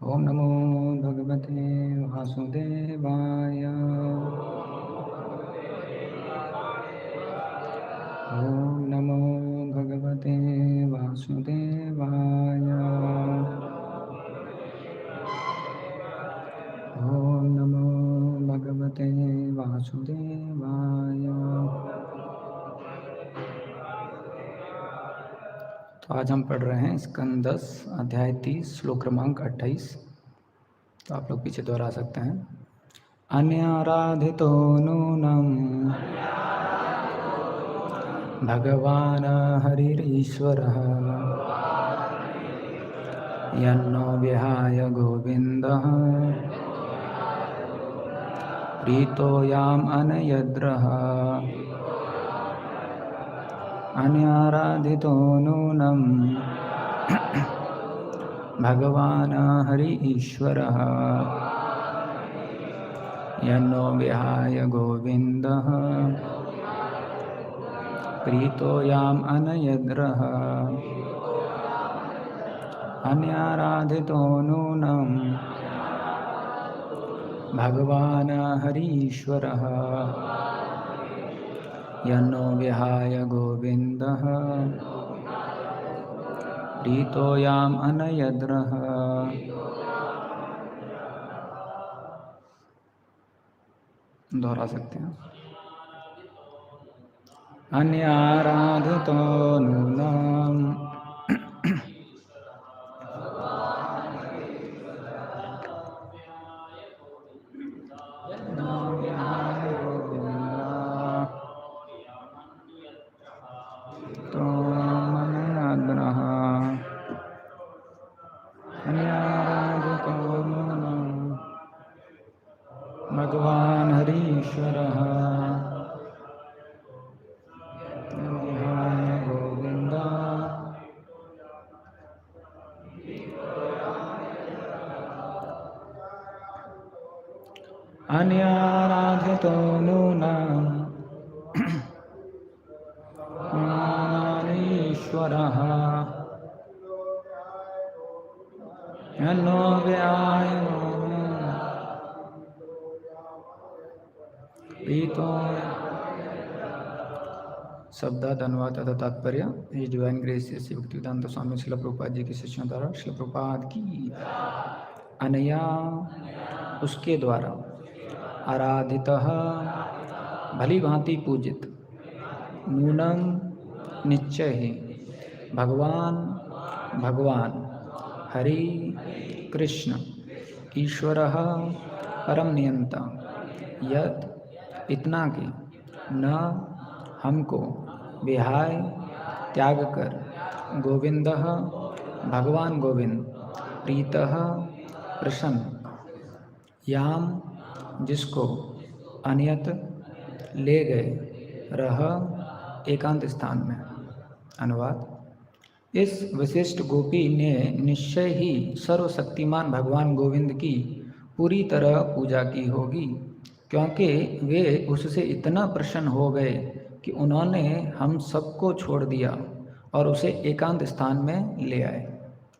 ओम नमो भगवते वासुदेवाय। ओम नमो भगवते वासुदेवाय। ओम नमो भगवते वासुदेवाय। तो आज हम पढ़ रहे हैं स्कंद 10 अध्याय 30 श्लोक क्रमांक 28। तो आप लोग पीछे दोहरा सकते हैं। अन्याराधितो नूनम् भगवान् हरिरीश्वरः यन्नो विहाय गोविन्दः प्रीतो याम् अनयद्रः। अन्याराधितो नूनम् भगवान् हरि ईश्वरः यन्नो विहाय गोविन्दः प्रीतो याम् अनयद्रः। अन्याराधितो नूनम् भगवान् हरि ईश्वरः यन्नो विहाय गोविन्दः प्रीतो याम् अनयद्रः। दोहरा सकते हैं। अन्याराधितो नूनम् भगवान् हरीश्वरः विहाय गोविन्द अन्याराधितो नूनम् ईश्वरः यन्नो विहाय प्रीतो। शब्दार्थ अनुवाद तथा तात्पर्य। His divine grace Shri Bhaktivedanta Swami Srila Prabhupada ji के शिष्यों द्वारा श्रील प्रभुपाद की अनया उसके द्वारा आराधितः भली भांति पूजित नूनम निश्चय ही भगवान हरि कृष्ण ईश्वरः परम नियंता यत इतना कि न हमको विहाय त्याग कर गोविंदः भगवान गोविंद प्रीतः प्रसन्न याम जिसको अनियत ले गए रह एकांत स्थान में। अनुवाद। इस विशिष्ट गोपी ने निश्चय ही सर्वशक्तिमान भगवान गोविंद की पूरी तरह पूजा की होगी, क्योंकि वे उससे इतना प्रसन्न हो गए कि उन्होंने हम सबको छोड़ दिया और उसे एकांत स्थान में ले आए।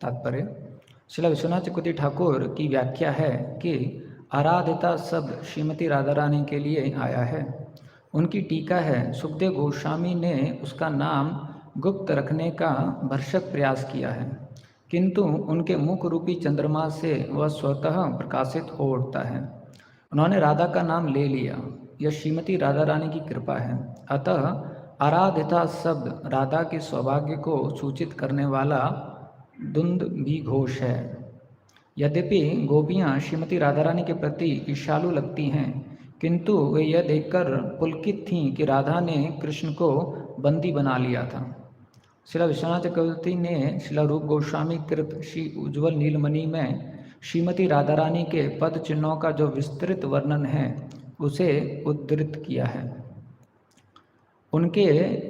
तात्पर्य। श्रील विश्वनाथ चक्रवर्ती ठाकुर की व्याख्या है कि आराधिता शब्द श्रीमती राधा रानी के लिए आया है। उनकी टीका है, सुखदेव गोस्वामी ने उसका नाम गुप्त रखने का भरसक प्रयास किया है, किंतु उनके मुख रूपी चंद्रमा से वह स्वतः प्रकाशित हो उठता है। उन्होंने राधा का नाम ले लिया, यह श्रीमती राधा रानी की कृपा है। अतः आराधिता शब्द राधा के सौभाग्य को सूचित करने वाला दुंद भी घोष है। यद्यपि गोपियाँ श्रीमती राधा रानी के प्रति ईर्ष्यालु लगती हैं, किंतु वे यह देखकर पुलकित थीं कि राधा ने कृष्ण को बंदी बना लिया था। श्रील विश्वनाथ चक्रवर्ती ने श्रील रूप गोस्वामी कृत श्री उज्ज्वल नीलमणि में श्रीमती राधा रानी के पद चिन्हों का जो विस्तृत वर्णन है उसे उद्धृत किया है। उनके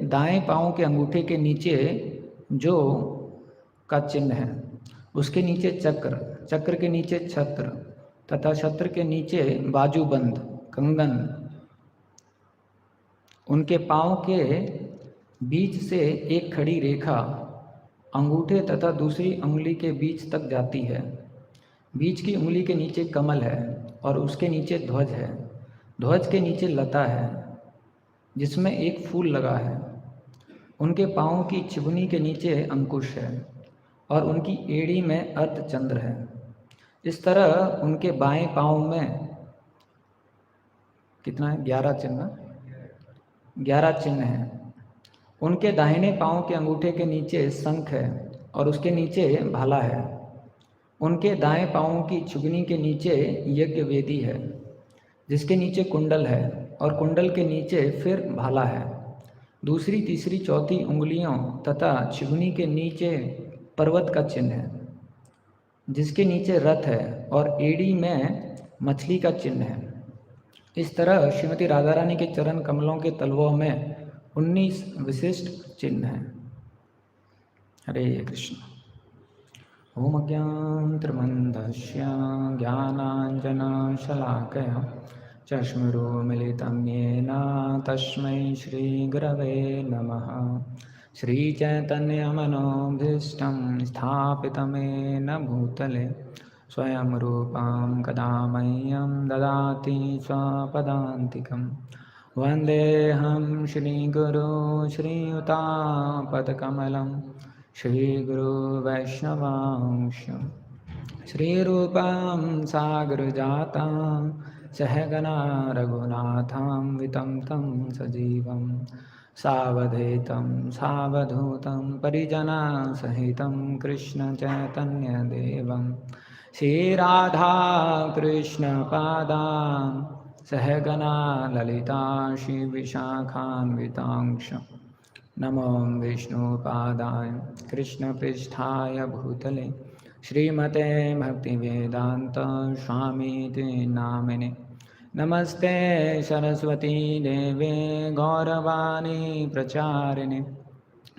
दाएं पांव के अंगूठे के नीचे जो का चिन्ह है, उसके नीचे चक्र, चक्र के नीचे छत्र तथा छत्र के नीचे बाजूबंद कंगन, उनके पांव के बीच से एक खड़ी रेखा अंगूठे तथा दूसरी उंगली के बीच तक जाती है। बीच की उंगली के नीचे कमल है और उसके नीचे ध्वज है। ध्वज के नीचे लता है जिसमें एक फूल लगा है। उनके पाँव की चिबुनी के नीचे अंकुश है और उनकी एड़ी में अर्धचंद्र है। इस तरह उनके बाएं पाँव में कितना है? 11 चिन्ह, 11 चिन्ह हैं। उनके दाहिने पाँव के अंगूठे के नीचे शंख है और उसके नीचे भाला है। उनके दाएं पाँव की चिबुनी के नीचे यज्ञ वेदी है जिसके नीचे कुंडल है और कुंडल के नीचे फिर भाला है। दूसरी, तीसरी, चौथी उंगलियों तथा चिबुनी के नीचे पर्वत का चिन्ह है जिसके नीचे रथ है और एड़ी में मछली का चिन्ह है। इस तरह श्रीमती राधा रानी के चरण कमलों के तलवों में 19 विशिष्ट चिन्ह हैं। हरे कृष्ण। ओम अज्ञानतिमिरन्धस्य ज्ञानाञ्जनशलाकया चक्षुरुन्मीलितं येन तस्मै श्रीगुरवे नमः। श्रीचैतन्यमनोभीष्टं स्थापितं येन भूतले स्वयं रूपं कदा मह्यं ददाति स्वपदान्तिकं। वन्देऽहं श्रीगुरो श्रीयुतापदकमलं श्रीगुरुवैष्णवांश। श्रीरूपं सागरजातं सहगना रघुनाथं वितं तं सजीवं सावधूतं सावधूतं परिजनसहितं कृष्णचैतन्यदेवं श्रीराधा कृष्णपादां सहगना ललिता श्रीविशाखान्वितांश। नमो विष्णुपादाय कृष्णपृष्ठाय भूतले श्रीमते भक्तिवेदांत स्वामीति नामिने। नमस्ते सरस्वती देवे गौरवाणी प्रचारिणे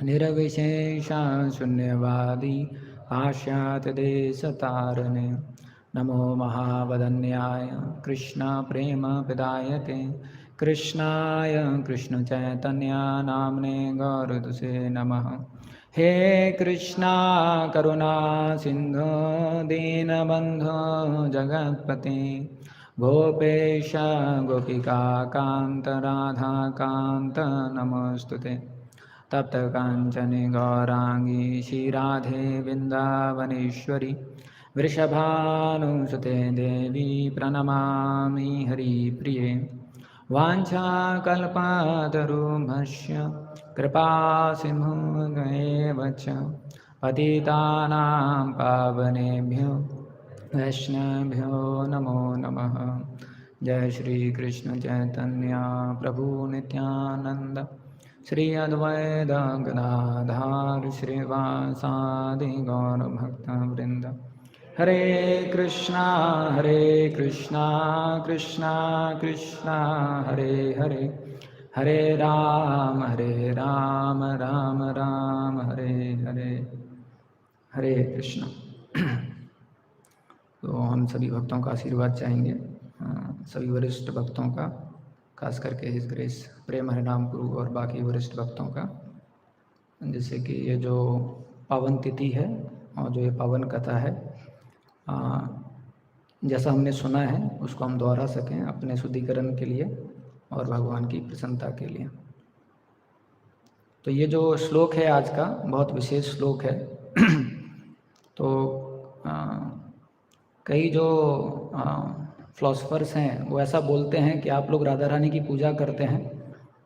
निर्विशेष शून्यवादी पाश्चात्यदेशतारिणे। नमो महावदन्याय कृष्ण प्रेम प्रदायते कृष्णाय कृष्णचैतन्य नाम्ने गौरदुषे नमः। हे कृष्णा करुणा सिंधु दीनबंधु जगत्पते गोपेश गोपिका कांत राधा कांत नमोस्तुते। तप्त कांचने गौरांगी श्रीराधे वृंदावनेश्वरी वृषभानुसुते देवी प्रणमामि हरिप्रिये। वाञ्छाकल्पतरुभ्यश्च कृपासिन्धुभ्येव च पतितानां पावनेभ्यो वैष्णवेभ्यो नमो नमः। जय श्री कृष्ण चैतन्य प्रभु नित्यानंद श्री अद्वैत गदाधर श्रीवासादि गौरभक्तवृंद। हरे कृष्णा कृष्णा कृष्णा हरे हरे, हरे राम राम राम हरे हरे। हरे कृष्ण। तो हम सभी भक्तों का आशीर्वाद चाहेंगे, सभी वरिष्ठ भक्तों का, खास करके हिज ग्रेस प्रेम हरिनाम गुरु और बाकी वरिष्ठ भक्तों का, जैसे कि ये जो पावन तिथि है और जो ये पावन कथा है, जैसा हमने सुना है उसको हम दोहरा सकें अपने शुद्धिकरण के लिए और भगवान की प्रसन्नता के लिए। तो ये जो श्लोक है आज का बहुत विशेष श्लोक है। तो कई जो फिलोसफर्स हैं वो ऐसा बोलते हैं कि आप लोग राधा रानी की पूजा करते हैं,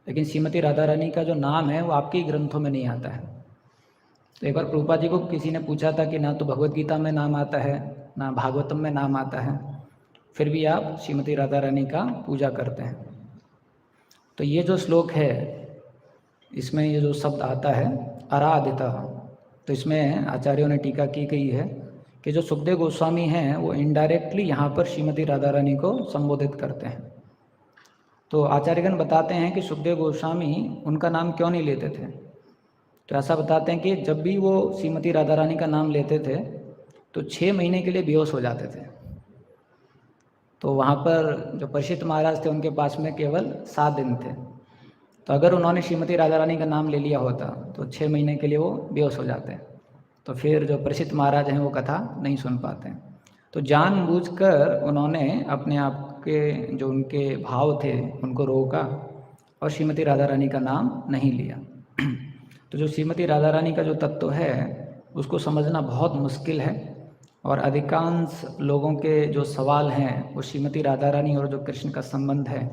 लेकिन श्रीमती राधा रानी का जो नाम है वो आपके ग्रंथों में नहीं आता है। तो एक बार प्रभुपाद जी को किसी ने पूछा था कि ना तो भगवत गीता में नाम आता है ना भागवतम में नाम आता है, फिर भी आप श्रीमती राधा रानी का पूजा करते हैं। तो ये जो श्लोक है इसमें ये जो शब्द आता है आराधिता, तो इसमें आचार्यों ने टीका की गई है कि जो सुखदेव गोस्वामी हैं वो इनडायरेक्टली यहाँ पर श्रीमती राधा रानी को संबोधित करते हैं। तो आचार्यगण बताते हैं कि सुखदेव गोस्वामी उनका नाम क्यों नहीं लेते थे। तो ऐसा बताते हैं कि जब भी वो श्रीमती राधा रानी का नाम लेते थे तो 6 महीने के लिए बेहोश हो जाते थे। तो वहाँ पर जो परीक्षित महाराज थे उनके पास में केवल 7 दिन थे। तो अगर उन्होंने श्रीमती राधा रानी का नाम ले लिया होता तो 6 महीने के लिए वो बेहोश हो जाते हैं। तो फिर जो परीक्षित महाराज हैं वो कथा नहीं सुन पाते हैं। तो जानबूझकर उन्होंने अपने आप के जो उनके भाव थे उनको रोका और श्रीमती राधा रानी का नाम नहीं लिया। तो जो श्रीमती राधा रानी का जो तत्व है उसको समझना बहुत मुश्किल है, और अधिकांश लोगों के जो सवाल हैं वो श्रीमती राधा रानी और जो कृष्ण का संबंध है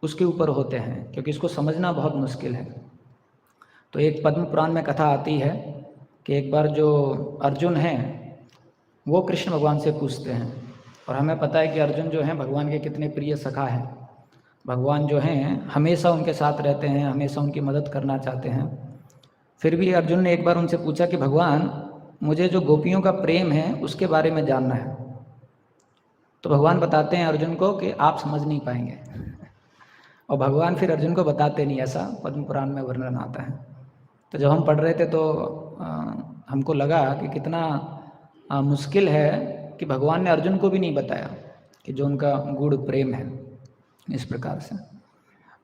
उसके ऊपर होते हैं, क्योंकि इसको समझना बहुत मुश्किल है। तो एक पद्म पुराण में कथा आती है कि एक बार जो अर्जुन हैं वो कृष्ण भगवान से पूछते हैं, और हमें पता है कि अर्जुन जो हैं भगवान के कितने प्रिय सखा हैं। भगवान जो हैं हमेशा उनके साथ रहते हैं, हमेशा उनकी मदद करना चाहते हैं। फिर भी अर्जुन ने एक बार उनसे पूछा कि भगवान, मुझे जो गोपियों का प्रेम है उसके बारे में जानना है। तो भगवान बताते हैं अर्जुन को कि आप समझ नहीं पाएंगे, और भगवान फिर अर्जुन को बताते नहीं, ऐसा पद्म पुराण में वर्णन आता है। तो जब हम पढ़ रहे थे तो हमको लगा कि कितना मुश्किल है कि भगवान ने अर्जुन को भी नहीं बताया कि जो उनका गूढ़ प्रेम है इस प्रकार से।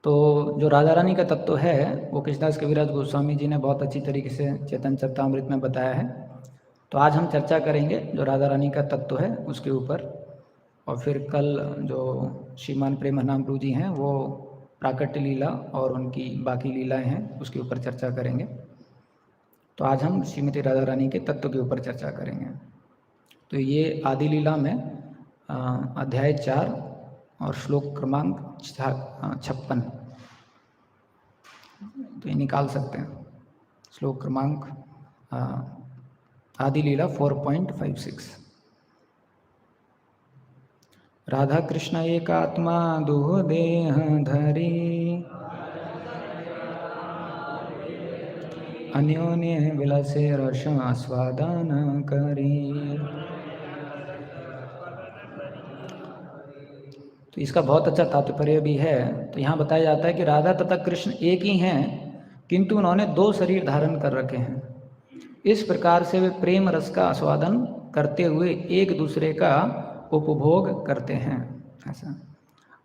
तो जो राधा रानी का तत्व है वो कृष्णदास कविराज गोस्वामी जी ने बहुत अच्छी तरीके से चेतन चरितामृत में बताया है। तो आज हम चर्चा करेंगे जो राधा रानी का तत्व है उसके ऊपर, और फिर कल जो श्रीमान प्रेमानंद जी हैं वो प्राकट्य लीला और उनकी बाकी लीलाएं हैं उसके ऊपर चर्चा करेंगे। तो आज हम श्रीमती राधा रानी के तत्व के ऊपर चर्चा करेंगे। तो ये आदि लीला में अध्याय 4 और श्लोक क्रमांक 56, तो ये निकाल सकते हैं। श्लोक क्रमांक आदि लीला 4.56। राधा कृष्ण एकात्मा दुह देह धरी, अन्योन्य विलसे रस आस्वादन करी। तो इसका बहुत अच्छा तात्पर्य भी है। तो यहाँ बताया जाता है कि राधा तथा कृष्ण एक ही हैं, किंतु उन्होंने 2 शरीर धारण कर रखे हैं। इस प्रकार से वे प्रेम रस का आस्वादन करते हुए एक दूसरे का उपभोग करते हैं, ऐसा।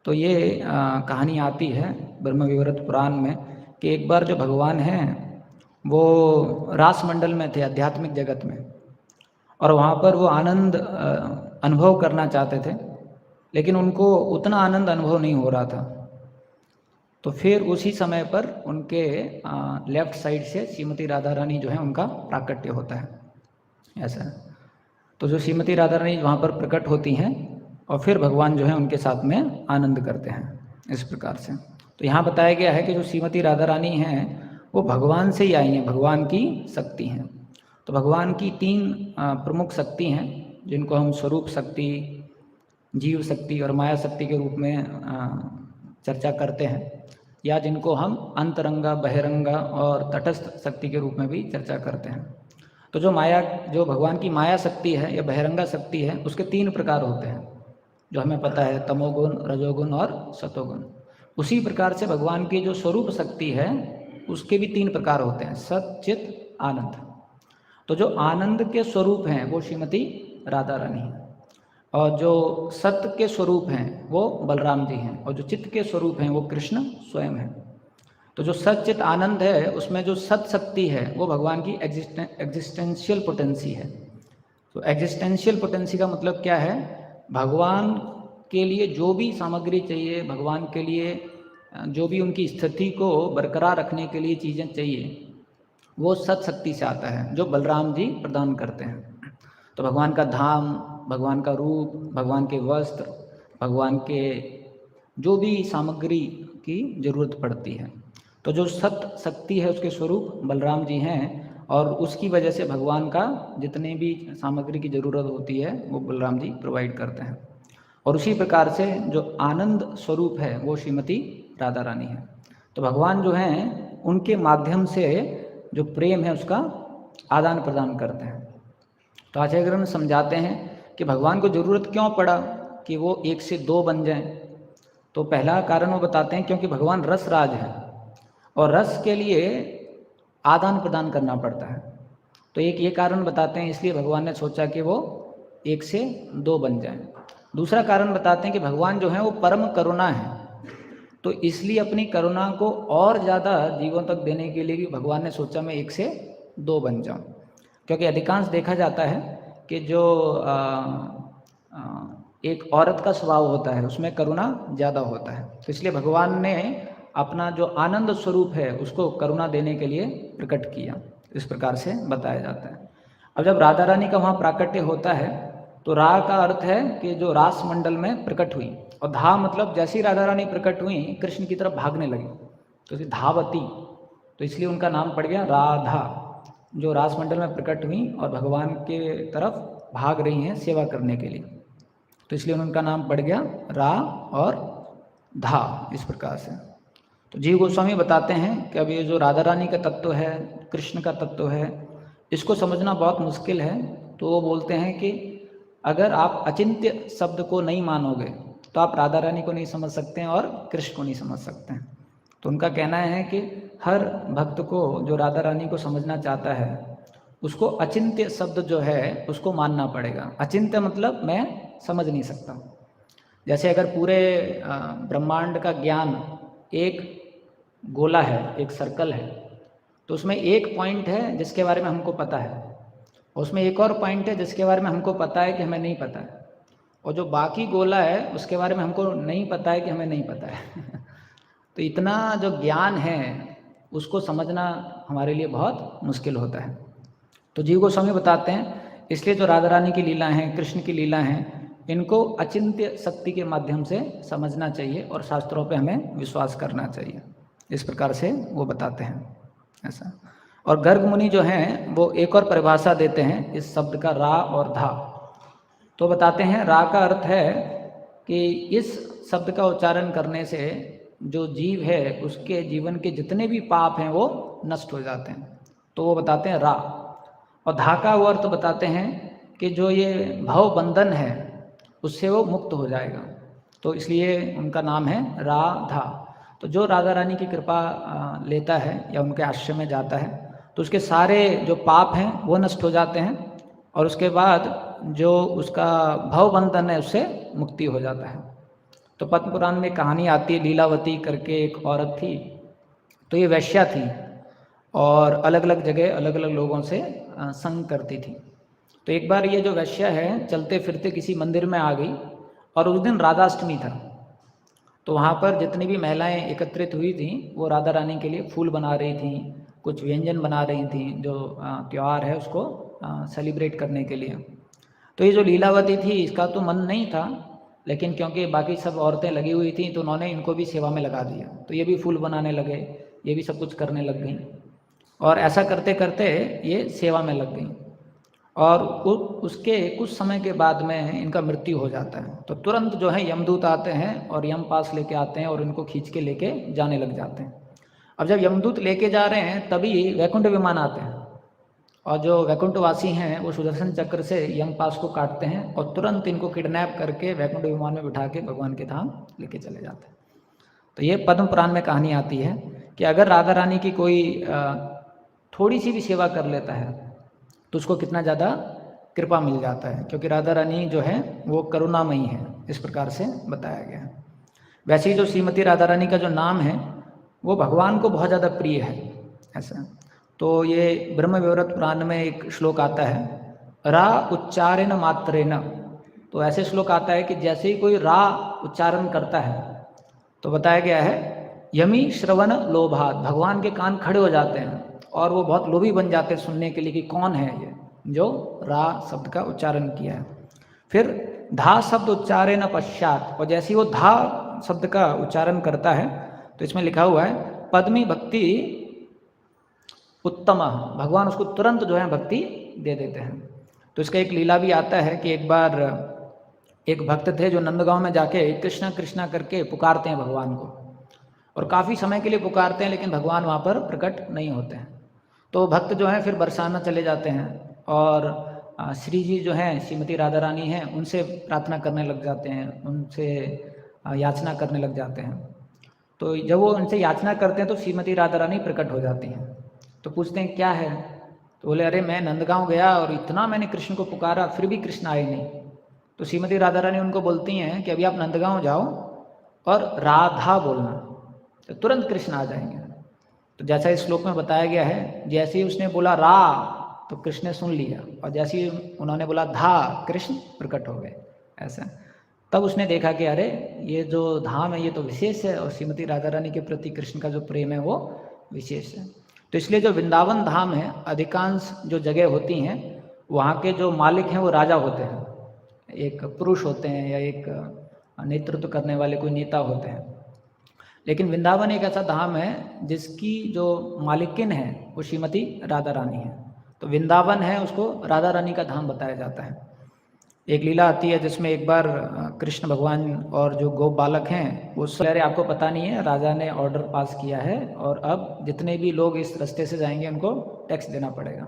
तो ये कहानी आती है ब्रह्म विवरत पुराण में कि एक बार जो भगवान हैं वो रास मंडल में थे, आध्यात्मिक जगत में, और वहाँ पर वो आनंद अनुभव करना चाहते थे, लेकिन उनको उतना आनंद अनुभव नहीं हो रहा था। तो फिर उसी समय पर उनके लेफ्ट साइड से श्रीमती राधा रानी जो है उनका प्राकट्य होता है, ऐसा। तो जो श्रीमती राधा रानी वहाँ पर प्रकट होती हैं और फिर भगवान जो है उनके साथ में आनंद करते हैं, इस प्रकार से। तो यहाँ बताया गया है कि जो श्रीमती राधा रानी हैं वो भगवान से ही आई हैं, भगवान की शक्ति हैं। तो भगवान की 3 प्रमुख शक्ति हैं जिनको हम स्वरूप शक्ति, जीव शक्ति और माया शक्ति के रूप में चर्चा करते हैं, या जिनको हम अंतरंगा, बहिरंगा और तटस्थ शक्ति के रूप में भी चर्चा करते हैं। तो जो भगवान की माया शक्ति है या बहिरंगा शक्ति है उसके 3 प्रकार होते हैं, जो हमें पता है, तमोगुण, रजोगुण और सतोगुण। उसी प्रकार से भगवान की जो स्वरूप शक्ति है उसके भी 3 प्रकार होते हैं, सत, चित, आनंद। तो जो आनंद के स्वरूप हैं वो श्रीमती राधा रानी है, और जो सत्य के स्वरूप हैं वो बलराम जी हैं, और जो चित्त के स्वरूप हैं वो कृष्ण स्वयं हैं। तो जो सच्चित आनंद है उसमें जो सत शक्ति है वो भगवान की एग्जिस्टेंशियल पोटेंसी है। तो एग्जिस्टेंशियल पोटेंसी का मतलब क्या है? भगवान के लिए जो भी सामग्री चाहिए, भगवान के लिए जो भी उनकी स्थिति को बरकरार रखने के लिए चीज़ें चाहिए, वो सत शक्ति से आता है जो बलराम जी प्रदान करते हैं। तो भगवान का धाम, भगवान का रूप, भगवान के वस्त्र, भगवान के जो भी सामग्री की जरूरत पड़ती है, तो जो सत शक्ति है उसके स्वरूप बलराम जी हैं, और उसकी वजह से भगवान का जितने भी सामग्री की ज़रूरत होती है वो बलराम जी प्रोवाइड करते हैं। और उसी प्रकार से जो आनंद स्वरूप है वो श्रीमती राधा रानी है। तो भगवान जो हैं उनके माध्यम से जो प्रेम है उसका आदान प्रदान करते हैं। तो आचार्य ग्रंथ समझाते हैं कि भगवान को ज़रूरत क्यों पड़ा कि वो 1 से 2 बन जाएं। तो पहला कारण वो बताते हैं क्योंकि भगवान रस राज है, और रस के लिए आदान प्रदान करना पड़ता है। तो एक ये कारण बताते हैं, इसलिए भगवान ने सोचा कि वो 1 से 2 बन जाएं। दूसरा कारण बताते हैं कि भगवान जो है वो परम करुणा है, तो इसलिए अपनी करुणा को और ज़्यादा जीवों तक देने के लिए भी भगवान ने सोचा मैं 1 से 2 बन जाऊँ। क्योंकि अधिकांश देखा जाता है कि जो एक औरत का स्वभाव होता है, उसमें करुणा ज़्यादा होता है। तो इसलिए भगवान ने अपना जो आनंद स्वरूप है उसको करुणा देने के लिए प्रकट किया, इस प्रकार से बताया जाता है। अब जब राधा रानी का वहाँ प्राकट्य होता है तो रा का अर्थ है कि जो रास मंडल में प्रकट हुई, और धा मतलब जैसे ही राधा रानी प्रकट हुई कृष्ण की तरफ भागने लगी, तो इसे धावती, तो इसलिए उनका नाम पड़ गया राधा, जो रास मंडल में प्रकट हुई और भगवान के तरफ भाग रही हैं सेवा करने के लिए, तो इसलिए उनका नाम पड़ गया रा और धा, इस प्रकार से। तो जीव गोस्वामी बताते हैं कि अब ये जो राधा रानी का तत्व है, कृष्ण का तत्व है, इसको समझना बहुत मुश्किल है। तो वो बोलते हैं कि अगर आप अचिंत्य शब्द को नहीं मानोगे तो आप राधा रानी को नहीं समझ सकते हैं और कृष्ण को नहीं समझ सकते हैं। तो उनका कहना है कि हर भक्त को जो राधा रानी को समझना चाहता है उसको अचिंत्य शब्द जो है उसको मानना पड़ेगा। अचिंत्य मतलब मैं समझ नहीं सकता। जैसे अगर पूरे ब्रह्मांड का ज्ञान एक गोला है, एक सर्कल है, तो उसमें एक पॉइंट है जिसके बारे में हमको पता है, और उसमें एक और पॉइंट है जिसके बारे में हमको पता है कि हमें नहीं पता है, और जो बाकी गोला है उसके बारे में हमको नहीं पता है कि हमें नहीं पता है तो इतना जो ज्ञान है उसको समझना हमारे लिए बहुत मुश्किल होता है। तो जीव गोस्वामी बताते हैं इसलिए जो राधा रानी की लीला हैं, कृष्ण की लीला हैं, इनको अचिंत्य शक्ति के माध्यम से समझना चाहिए और शास्त्रों पे हमें विश्वास करना चाहिए, इस प्रकार से वो बताते हैं ऐसा। और गर्ग मुनि जो हैं वो एक और परिभाषा देते हैं इस शब्द का रा और धा। तो बताते हैं रा का अर्थ है कि इस शब्द का उच्चारण करने से जो जीव है उसके जीवन के जितने भी पाप हैं वो नष्ट हो जाते हैं, तो वो बताते हैं रा। और धा का वो अर्थ बताते हैं कि जो ये भव बंधन है उससे वो मुक्त हो जाएगा, तो इसलिए उनका नाम है राधा। तो जो राधा रानी की कृपा लेता है या उनके आश्रम में जाता है तो उसके सारे जो पाप हैं वो नष्ट हो जाते हैं, और उसके बाद जो उसका भव बंधन है उससे मुक्ति हो जाता है। तो पद्म पुराण में कहानी आती है, लीलावती करके एक औरत थी, तो ये वैश्या थी और अलग अलग जगह अलग अलग लोगों से संग करती थी। तो एक बार ये जो वैश्या है चलते फिरते किसी मंदिर में आ गई, और उस दिन राधाष्टमी था, तो वहाँ पर जितनी भी महिलाएं एकत्रित हुई थीं वो राधा रानी के लिए फूल बना रही थीं, कुछ व्यंजन बना रही थीं जो त्यौहार है उसको सेलिब्रेट करने के लिए। तो ये जो लीलावती थी इसका तो मन नहीं था, लेकिन क्योंकि बाकी सब औरतें लगी हुई थीं तो उन्होंने इनको भी सेवा में लगा दिया, तो ये भी फूल बनाने लगे, ये भी सब कुछ करने लग गई, और ऐसा करते करते ये सेवा में लग गई। और उसके कुछ समय के बाद में इनका मृत्यु हो जाता है, तो तुरंत जो है यमदूत आते हैं और यम पास लेके आते हैं और इनको खींच के लेके जाने लग जाते हैं। अब जब यमदूत लेके जा रहे हैं तभी वैकुंठ विमान आते हैं, और जो वैकुंठवासी हैं वो सुदर्शन चक्र से यम पास को काटते हैं और तुरंत इनको किडनैप करके वैकुंठ विमान में बिठा के भगवान के धाम लेके चले जाते हैं। तो ये पद्म पुराण में कहानी आती है कि अगर राधा रानी की कोई थोड़ी सी भी सेवा कर लेता है तो उसको कितना ज़्यादा कृपा मिल जाता है, क्योंकि राधा रानी जो है वो करुणामयी है, इस प्रकार से बताया गया है। वैसे ही जो श्रीमती राधा रानी का जो नाम है वो भगवान को बहुत ज़्यादा प्रिय है ऐसा। तो ये ब्रह्म विवरत पुराण में एक श्लोक आता है, रा उच्चारेण मात्रेण। तो ऐसे श्लोक आता है कि जैसे ही कोई रा उच्चारण करता है तो बताया गया है यमी श्रवण लोभात, भगवान के कान खड़े हो जाते हैं और वो बहुत लोभी बन जाते हैं सुनने के लिए कि कौन है ये जो रा शब्द का उच्चारण किया है। फिर धा शब्द उच्चारण पश्चात, और जैसे ही वो धा शब्द का उच्चारण करता है तो इसमें लिखा हुआ है पद्मी भक्ति उत्तम, भगवान उसको तुरंत जो है भक्ति दे देते हैं। तो इसका एक लीला भी आता है कि एक बार एक भक्त थे जो नंदगांव में जाके कृष्णा कृष्णा करके पुकारते हैं भगवान को, और काफ़ी समय के लिए पुकारते हैं लेकिन भगवान वहाँ पर प्रकट नहीं होते हैं। तो भक्त जो हैं फिर बरसाना चले जाते हैं और श्री जी जो हैं श्रीमती राधा रानी हैं उनसे प्रार्थना करने लग जाते हैं, उनसे याचना करने लग जाते हैं। तो जब वो उनसे याचना करते हैं तो श्रीमती राधा रानी प्रकट हो जाती हैं। तो पूछते हैं क्या है, तो बोले अरे मैं नंदगांव गया और इतना मैंने कृष्ण को पुकारा फिर भी कृष्ण आए नहीं। तो श्रीमती राधा रानी उनको बोलती हैं कि अभी आप नंदगांव जाओ और राधा बोलना, तो तुरंत कृष्ण आ जाएंगे। तो जैसा इस श्लोक में बताया गया है, जैसे ही उसने बोला रा तो कृष्ण ने सुन लिया, और जैसे ही उन्होंने बोला धा कृष्ण प्रकट हो गए ऐसा। तब उसने देखा कि अरे ये जो धाम है ये तो विशेष है, और श्रीमती राधा रानी के प्रति कृष्ण का जो प्रेम है वो विशेष है। तो इसलिए जो वृंदावन धाम है, अधिकांश जो जगह होती हैं वहाँ के जो मालिक हैं वो राजा होते हैं, एक पुरुष होते हैं या एक नेतृत्व करने वाले कोई नेता होते हैं। लेकिन वृंदावन एक ऐसा धाम है जिसकी जो मालिकिन है वो श्रीमती राधा रानी है। तो वृंदावन है उसको राधा रानी का धाम बताया जाता है। एक लीला आती है जिसमें एक बार कृष्ण भगवान और जो गोप बालक हैं वो अरे आपको पता नहीं है, राजा ने ऑर्डर पास किया है और अब जितने भी लोग इस रास्ते से जाएंगे उनको टैक्स देना पड़ेगा।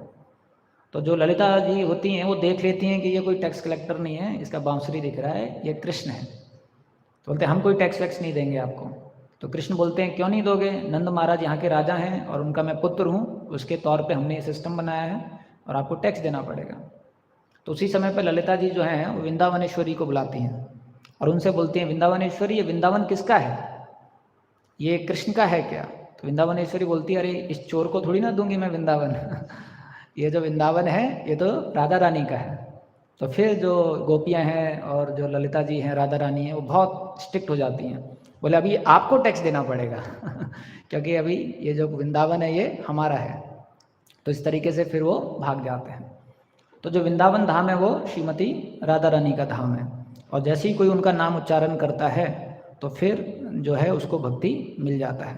तो जो ललिता जी होती हैं वो देख लेती हैं कि ये कोई टैक्स कलेक्टर नहीं है, इसका बांसुरी दिख रहा है, ये कृष्ण है। तो बोलते हैं हम कोई टैक्स वैक्स नहीं देंगे आपको। तो कृष्ण बोलते हैं क्यों नहीं दोगे, नंद महाराज यहाँ के राजा हैं और उनका मैं पुत्र हूँ, उसके तौर पे हमने ये सिस्टम बनाया है और आपको टैक्स देना पड़ेगा। तो उसी समय पर ललिता जी जो हैं वो वृंदावनेश्वरी को बुलाती हैं और उनसे बोलती हैं वृंदावनेश्वरी ये वृंदावन किसका है, ये कृष्ण का है क्या? तो वृंदावनेश्वरी बोलती है अरे इस चोर को थोड़ी ना दूंगी मैं वृंदावन ये जो वृंदावन है ये तो राधा रानी का है। तो फिर जो गोपियाँ हैं और जो ललिता जी हैं राधा रानी हैं वो बहुत स्ट्रिक्ट हो जाती हैं, बोले अभी आपको टैक्स देना पड़ेगा क्योंकि अभी ये जो वृंदावन है ये हमारा है। तो इस तरीके से फिर वो भाग जाते हैं। तो जो वृंदावन धाम है वो श्रीमती राधा रानी का धाम है, और जैसे ही कोई उनका नाम उच्चारण करता है तो फिर जो है उसको भक्ति मिल जाता है।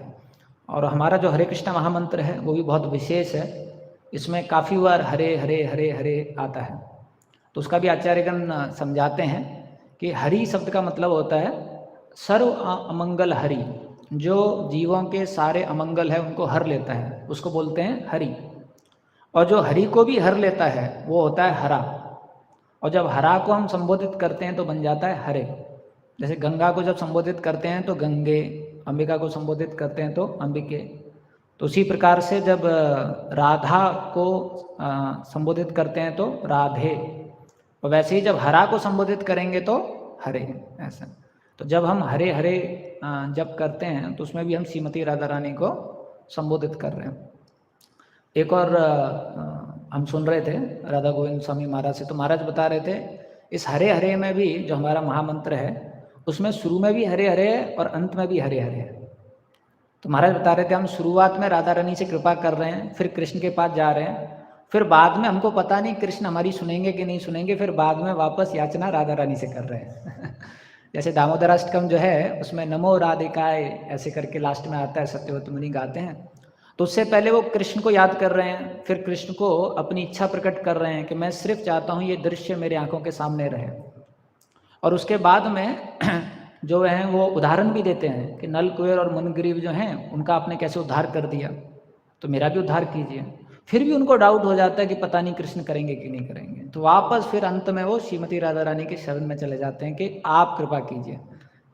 और हमारा जो हरे कृष्णा महामंत्र है वो भी बहुत विशेष है, इसमें काफ़ी बार हरे हरे हरे हरे आता है। तो उसका भी आचार्यगण समझाते हैं कि हरि शब्द का मतलब होता है सर्व अमंगल हरि, जो जीवों के सारे अमंगल है उनको हर लेता है, उसको बोलते हैं हरि। और जो हरि को भी हर लेता है वो होता है हरा, और जब हरा को हम संबोधित करते हैं तो बन जाता है हरे। जैसे गंगा को जब संबोधित करते हैं तो गंगे, अंबिका को संबोधित करते हैं तो अंबिके। तो उसी प्रकार से जब राधा को संबोधित करते हैं तो राधे, और वैसे ही जब हरा को संबोधित करेंगे तो हरे, ऐसा। तो जब हम हरे हरे जब करते हैं तो उसमें भी हम श्रीमती राधा रानी को संबोधित कर रहे हैं। एक और हम सुन रहे थे राधा गोविंद स्वामी महाराज से, तो महाराज बता रहे थे इस हरे हरे में भी जो हमारा महामंत्र है उसमें शुरू में भी हरे हरे है और अंत में भी हरे हरे है। तो महाराज बता रहे थे हम शुरुआत में राधा रानी से कृपा कर रहे हैं, फिर कृष्ण के पास जा रहे हैं, फिर बाद में हमको पता नहीं कृष्ण हमारी सुनेंगे कि नहीं सुनेंगे, फिर बाद में वापस याचना राधा रानी से कर रहे हैं जैसे दामोदराष्टकम जो है उसमें नमो राधिकाय ऐसे करके लास्ट में आता है, सत्यवत मुनि गाते हैं। तो उससे पहले वो कृष्ण को याद कर रहे हैं, फिर कृष्ण को अपनी इच्छा प्रकट कर रहे हैं कि मैं सिर्फ चाहता हूँ ये दृश्य मेरी आंखों के सामने रहे। और उसके बाद में जो है वो उदाहरण भी देते हैं कि नल कुबेर और मुनगरीब जो हैं उनका आपने कैसे उद्धार कर दिया, तो मेरा भी उद्धार कीजिए। फिर भी उनको डाउट हो जाता है कि पता नहीं कृष्ण करेंगे कि नहीं करेंगे, तो वापस फिर अंत में वो श्रीमती राधा रानी के शरण में चले जाते हैं कि आप कृपा कीजिए,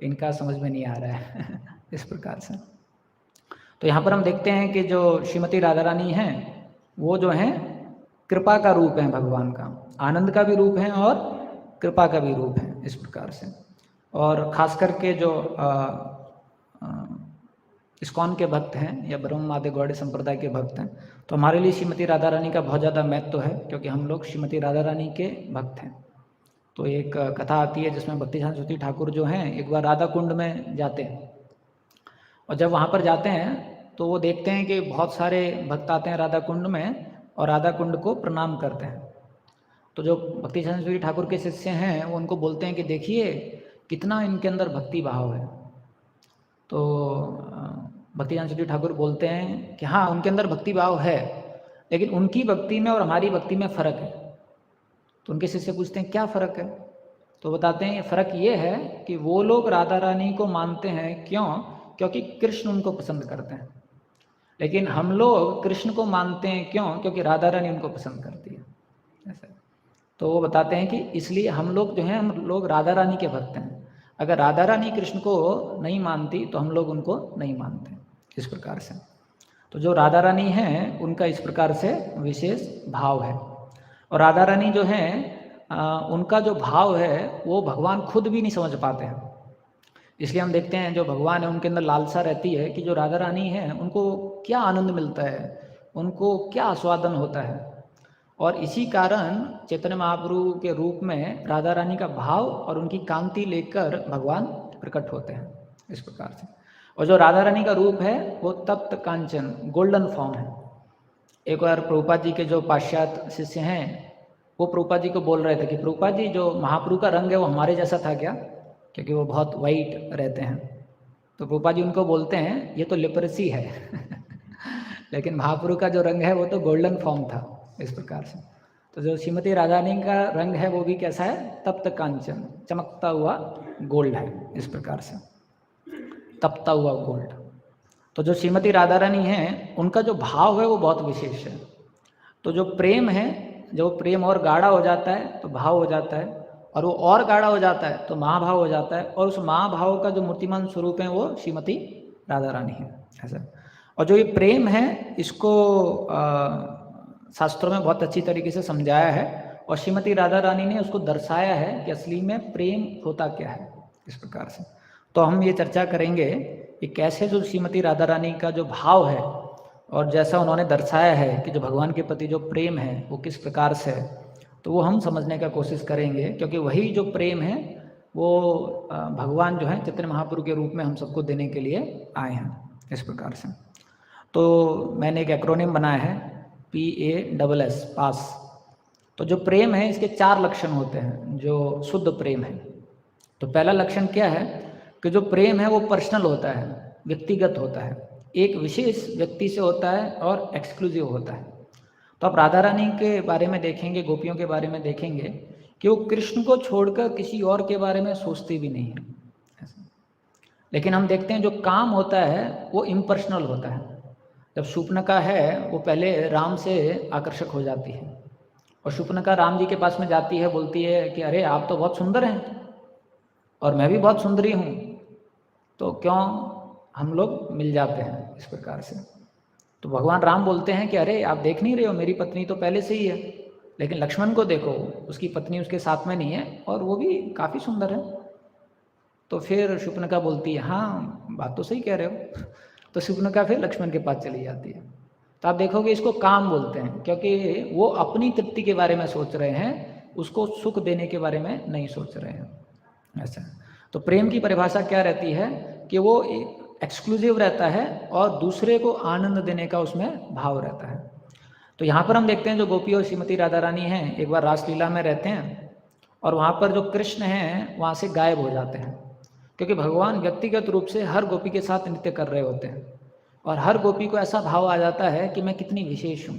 इनका समझ में नहीं आ रहा है इस प्रकार से। तो यहाँ पर हम देखते हैं कि जो श्रीमती राधा रानी हैं वो जो हैं कृपा का रूप है, भगवान का आनंद का भी रूप है और कृपा का भी रूप है इस प्रकार से। और ख़ास करके जो इस्कॉन के भक्त हैं या ब्रह्मवादी गौड़ीय संप्रदाय के भक्त हैं, तो हमारे लिए श्रीमती राधा रानी का बहुत ज़्यादा महत्व है, क्योंकि हम लोग श्रीमती राधा रानी के भक्त हैं। तो एक कथा आती है जिसमें भक्ति सरस्वती ठाकुर जो हैं एक बार राधा कुंड में जाते हैं, और जब वहाँ पर जाते हैं तो वो देखते हैं कि बहुत सारे भक्त आते हैं राधा कुंड में और राधा कुंड को प्रणाम करते हैं। तो जो भक्ति सरस्वती ठाकुर के शिष्य हैं वो उनको बोलते हैं कि देखिए कितना इनके अंदर भक्ति भाव है। तो भक्ति सरस्वती ठाकुर बोलते हैं कि हाँ उनके अंदर भक्ति भाव है, लेकिन उनकी भक्ति में और हमारी भक्ति में फ़र्क है। तो उनके शिष्य पूछते हैं क्या फ़र्क है, तो बताते हैं फ़र्क ये है कि वो लोग राधा रानी को मानते हैं क्यों, क्योंकि कृष्ण उनको पसंद करते हैं, लेकिन हम लोग कृष्ण को मानते हैं क्यों, क्योंकि राधा रानी उनको पसंद करती है, ऐसा। तो वो बताते हैं कि इसलिए हम लोग जो हैं हम लोग राधा रानी के भक्त हैं, अगर राधा रानी कृष्ण को नहीं मानती तो हम लोग उनको नहीं मानते, इस प्रकार से। तो जो राधा रानी हैं उनका इस प्रकार से विशेष भाव है। और राधा रानी जो हैं उनका जो भाव है वो भगवान खुद भी नहीं समझ पाते हैं। इसलिए हम देखते हैं जो भगवान है उनके अंदर लालसा रहती है कि जो राधा रानी है उनको क्या आनंद मिलता है, उनको क्या आस्वादन होता है। और इसी कारण चैतन्य महाप्रभु के रूप में राधा रानी का भाव और उनकी कांति लेकर भगवान प्रकट होते हैं इस प्रकार से। और जो राधा रानी का रूप है वो तप्त कांचन गोल्डन फॉर्म है। एक बार प्रभुपाद जी के जो पाश्चात्य शिष्य हैं वो प्रभुपाद जी को बोल रहे थे कि प्रभुपाद जी जो महाप्रभु का रंग है वो हमारे जैसा था क्या, क्योंकि वो बहुत वाइट रहते हैं। तो प्रभुपाद जी उनको बोलते हैं ये तो लिपरेसी है लेकिन महाप्रभु का जो रंग है वो तो गोल्डन फॉर्म था इस प्रकार से। तो जो श्रीमती राधा रानी का रंग है वो भी कैसा है, तप्त कांचन, चमकता हुआ गोल्ड है इस प्रकार से, तपता हुआ गोल्ड। तो जो श्रीमती राधा रानी हैं उनका जो भाव है वो बहुत विशेष है। तो जो प्रेम है, जो प्रेम और गाढ़ा हो जाता है तो भाव हो जाता है, और वो और गाढ़ा हो जाता है तो महाभाव हो जाता है, और उस महाभाव का जो मूर्तिमान स्वरूप है वो श्रीमती राधा रानी है ऐसा। और जो ये प्रेम है इसको शास्त्रों में बहुत अच्छी तरीके से समझाया है, और श्रीमती राधा रानी ने उसको दर्शाया है कि असली में प्रेम होता क्या है इस प्रकार से। तो हम ये चर्चा करेंगे कि कैसे जो श्रीमती राधा रानी का जो भाव है और जैसा उन्होंने दर्शाया है कि जो भगवान के प्रति जो प्रेम है वो किस प्रकार से है, तो वो हम समझने का कोशिश करेंगे, क्योंकि वही जो प्रेम है वो भगवान जो है चैतन्य महाप्रभु के रूप में हम सबको देने के लिए आए हैं इस प्रकार से। तो मैंने एक एक्रोनिम बनाया है PASS, पास। तो जो प्रेम है इसके 4 लक्षण होते हैं जो शुद्ध प्रेम है। तो पहला लक्षण क्या है कि जो प्रेम है वो पर्सनल होता है, व्यक्तिगत होता है, एक विशेष व्यक्ति से होता है और एक्सक्लूसिव होता है। तो आप राधा रानी के बारे में देखेंगे, गोपियों के बारे में देखेंगे कि वो कृष्ण को छोड़कर किसी और के बारे में सोचती भी नहीं है। लेकिन हम देखते हैं जो काम होता है वो इम्पर्सनल होता है। जब शूर्पणखा है वो पहले राम से आकर्षक हो जाती है, और शूर्पणखा राम जी के पास में जाती है, बोलती है कि अरे आप तो बहुत सुंदर हैं और मैं भी बहुत सुंदरी हूँ, तो क्यों हम लोग मिल जाते हैं इस प्रकार से। तो भगवान राम बोलते हैं कि अरे आप देख नहीं रहे हो, मेरी पत्नी तो पहले से ही है, लेकिन लक्ष्मण को देखो, उसकी पत्नी उसके साथ में नहीं है और वो भी काफ़ी सुंदर है। तो फिर शूर्पणखा बोलती है हाँ बात तो सही कह रहे हो। तो शूर्पणखा फिर लक्ष्मण के पास चली जाती है। तो आप देखोगे इसको काम बोलते हैं, क्योंकि वो अपनी तृप्ति के बारे में सोच रहे हैं, उसको सुख देने के बारे में नहीं सोच रहे हैं ऐसा। तो प्रेम की परिभाषा क्या रहती है कि वो एक्सक्लूसिव रहता है और दूसरे को आनंद देने का उसमें भाव रहता है। तो यहाँ पर हम देखते हैं जो गोपी और श्रीमती राधा रानी हैं एक बार रासलीला में रहते हैं, और वहाँ पर जो कृष्ण हैं वहाँ से गायब हो जाते हैं, क्योंकि भगवान व्यक्तिगत रूप से हर गोपी के साथ नृत्य कर रहे होते हैं, और हर गोपी को ऐसा भाव आ जाता है कि मैं कितनी विशेष हूँ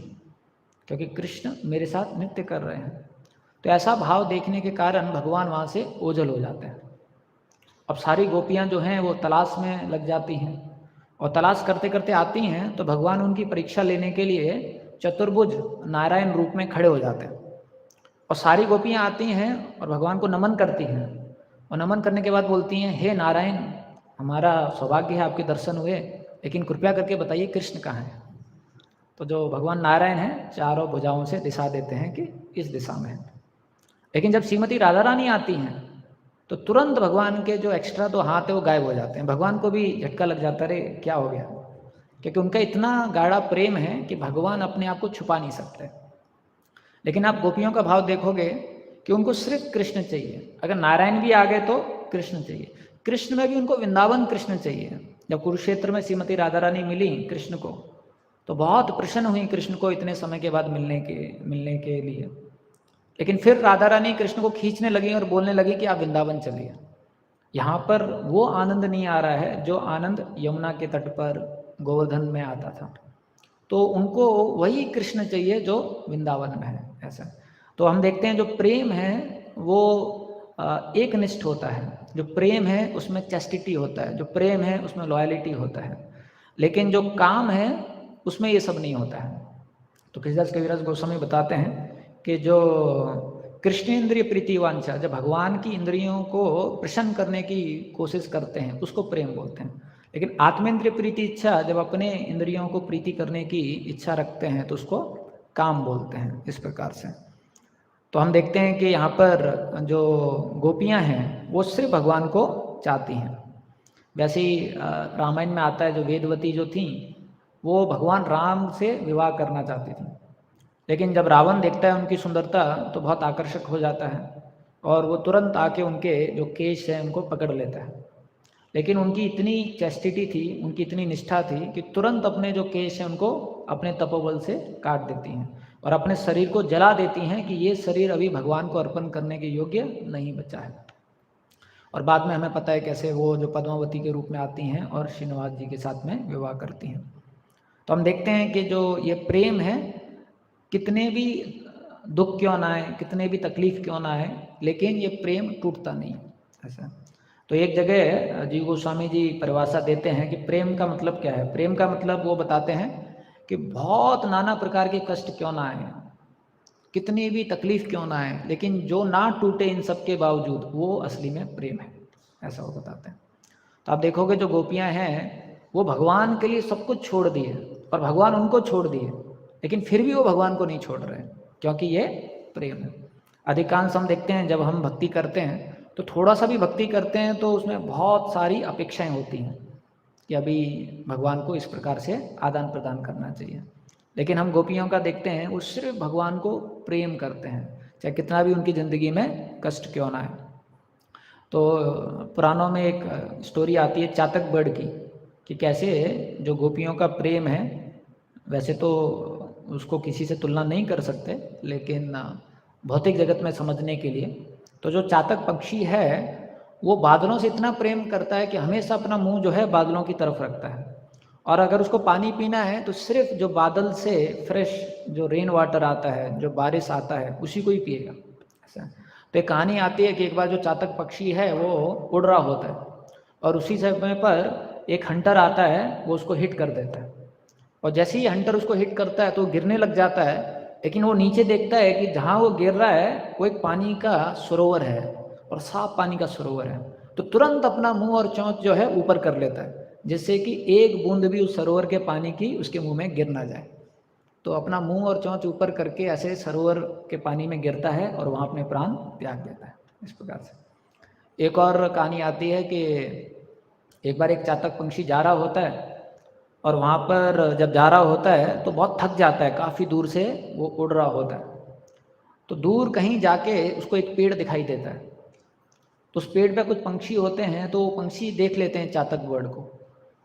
क्योंकि कृष्ण मेरे साथ नृत्य कर रहे हैं। तो ऐसा भाव देखने के कारण भगवान वहाँ से ओझल हो जाते हैं। अब सारी गोपियाँ जो हैं वो तलाश में लग जाती हैं, और तलाश करते करते आती हैं तो भगवान उनकी परीक्षा लेने के लिए चतुर्भुज नारायण रूप में खड़े हो जाते हैं, और सारी गोपियाँ आती हैं और भगवान को नमन करती हैं, और नमन करने के बाद बोलती हैं हे नारायण, हमारा सौभाग्य है आपके दर्शन हुए, लेकिन कृपया करके बताइए कृष्ण कहाँ है। तो जो भगवान नारायण हैं चारों भुजाओं से दिशा देते हैं कि इस दिशा में है। लेकिन जब श्रीमती राधा रानी आती हैं तो तुरंत भगवान के जो एक्स्ट्रा दो हाथ है वो गायब हो जाते हैं। भगवान को भी झटका लग जाता है, अरे क्या हो गया, क्योंकि उनका इतना गाढ़ा प्रेम है कि भगवान अपने आप को छुपा नहीं सकते। लेकिन आप गोपियों का भाव देखोगे कि उनको सिर्फ कृष्ण चाहिए। अगर नारायण भी आ गए तो कृष्ण चाहिए, कृष्ण में भी उनको वृंदावन कृष्ण चाहिए। जब कुरुक्षेत्र में श्रीमती राधा रानी मिली कृष्ण को तो बहुत प्रसन्न हुई कृष्ण को इतने समय के बाद मिलने के लिए। लेकिन फिर राधा रानी कृष्ण को खींचने लगी और बोलने लगी कि आप वृंदावन चलिए। यहाँ पर वो आनंद नहीं आ रहा है जो आनंद यमुना के तट पर गोवर्धन में आता था। तो उनको वही कृष्ण चाहिए जो वृंदावन में है ऐसा। तो हम देखते हैं जो प्रेम है वो एक निष्ठ होता है, जो प्रेम है उसमें चैस्टिटी होता है, जो प्रेम है उसमें लॉयलिटी होता है। लेकिन जो काम है उसमें ये सब नहीं होता है। तो कृष्णदास कविराज गोस्वामी बताते हैं कि जो कृष्ण इंद्रिय प्रीति वांछा, जब भगवान की इंद्रियों को प्रसन्न करने की कोशिश करते हैं उसको प्रेम बोलते हैं। लेकिन आत्मेंद्रिय प्रीति इच्छा, जब अपने इंद्रियों को प्रीति करने की इच्छा रखते हैं तो उसको काम बोलते हैं इस प्रकार से। तो हम देखते हैं कि यहाँ पर जो गोपियाँ हैं वो सिर्फ भगवान को चाहती हैं। वैसे ही रामायण में आता है जो वेदवती जो थी वो भगवान राम से विवाह करना चाहती थी, लेकिन जब रावण देखता है उनकी सुंदरता तो बहुत आकर्षक हो जाता है और वो तुरंत आके उनके जो केश है उनको पकड़ लेता है। लेकिन उनकी इतनी चैस्टिटी थी, उनकी इतनी निष्ठा थी कि तुरंत अपने जो केश हैं उनको अपने तपोबल से काट देती हैं और अपने शरीर को जला देती हैं कि ये शरीर अभी भगवान को अर्पण करने के योग्य नहीं बचा है। और बाद में हमें पता है कैसे वो जो पद्मावती के रूप में आती हैं और श्रीनिवास जी के साथ में विवाह करती हैं। तो हम देखते हैं कि जो ये प्रेम है, कितने भी दुख क्यों ना आए, कितने भी तकलीफ क्यों ना आए, लेकिन ये प्रेम टूटता नहीं ऐसा। तो एक जगह जीव गोस्वामी जी परिभाषा देते हैं कि प्रेम का मतलब क्या है। प्रेम का मतलब वो बताते हैं कि बहुत नाना प्रकार के कष्ट क्यों ना आए, कितनी भी तकलीफ क्यों ना आए, लेकिन जो ना टूटे इन सब के बावजूद, वो असली में प्रेम है, ऐसा वो बताते हैं। तो आप देखोगे जो गोपियां हैं वो भगवान के लिए सब कुछ छोड़ दिए और भगवान उनको छोड़ दिए, लेकिन फिर भी वो भगवान को नहीं छोड़ रहे हैं, क्योंकि ये प्रेम है। अधिकांश हम देखते हैं जब हम भक्ति करते हैं तो थोड़ा सा भी भक्ति करते हैं तो उसमें बहुत सारी अपेक्षाएं होती हैं कि अभी भगवान को इस प्रकार से आदान प्रदान करना चाहिए। लेकिन हम गोपियों का देखते हैं वो सिर्फ भगवान को प्रेम करते हैं, चाहे कितना भी उनकी ज़िंदगी में कष्ट क्यों ना आए। तो पुराणों में एक स्टोरी आती है चातक बर्ड की, कि कैसे जो गोपियों का प्रेम है, वैसे तो उसको किसी से तुलना नहीं कर सकते, लेकिन भौतिक जगत में समझने के लिए, तो जो चातक पक्षी है वो बादलों से इतना प्रेम करता है कि हमेशा अपना मुंह जो है बादलों की तरफ रखता है, और अगर उसको पानी पीना है तो सिर्फ जो बादल से फ्रेश जो रेन वाटर आता है, जो बारिश आता है, उसी को ही पिएगा ऐसा। तो एक कहानी आती है कि एक बार जो चातक पक्षी है वो उड़ रहा होता है और उसी समय पर एक हंटर आता है, वो उसको हिट कर देता है, और जैसे ही हंटर उसको हिट करता है तो वो गिरने लग जाता है। लेकिन वो नीचे देखता है कि जहाँ वो गिर रहा है वो एक पानी का सरोवर है और साफ पानी का सरोवर है, तो तुरंत अपना मुंह और चोंच जो है ऊपर कर लेता है, जिससे कि एक बूंद भी उस सरोवर के पानी की उसके मुंह में गिर ना जाए। तो अपना मुंह और चोंच ऊपर करके ऐसे सरोवर के पानी में गिरता है और वहाँ अपने प्राण त्याग देता है इस प्रकार से। एक और कहानी आती है कि एक बार एक चातक पंछी जा रहा होता है और वहाँ पर जब जा रहा होता है तो बहुत थक जाता है, काफ़ी दूर से वो उड़ रहा होता है। तो दूर कहीं जाके उसको एक पेड़ दिखाई देता है, तो उस पेड़ पे कुछ पंछी होते हैं, तो वो पंछी देख लेते हैं चातक बर्ड को,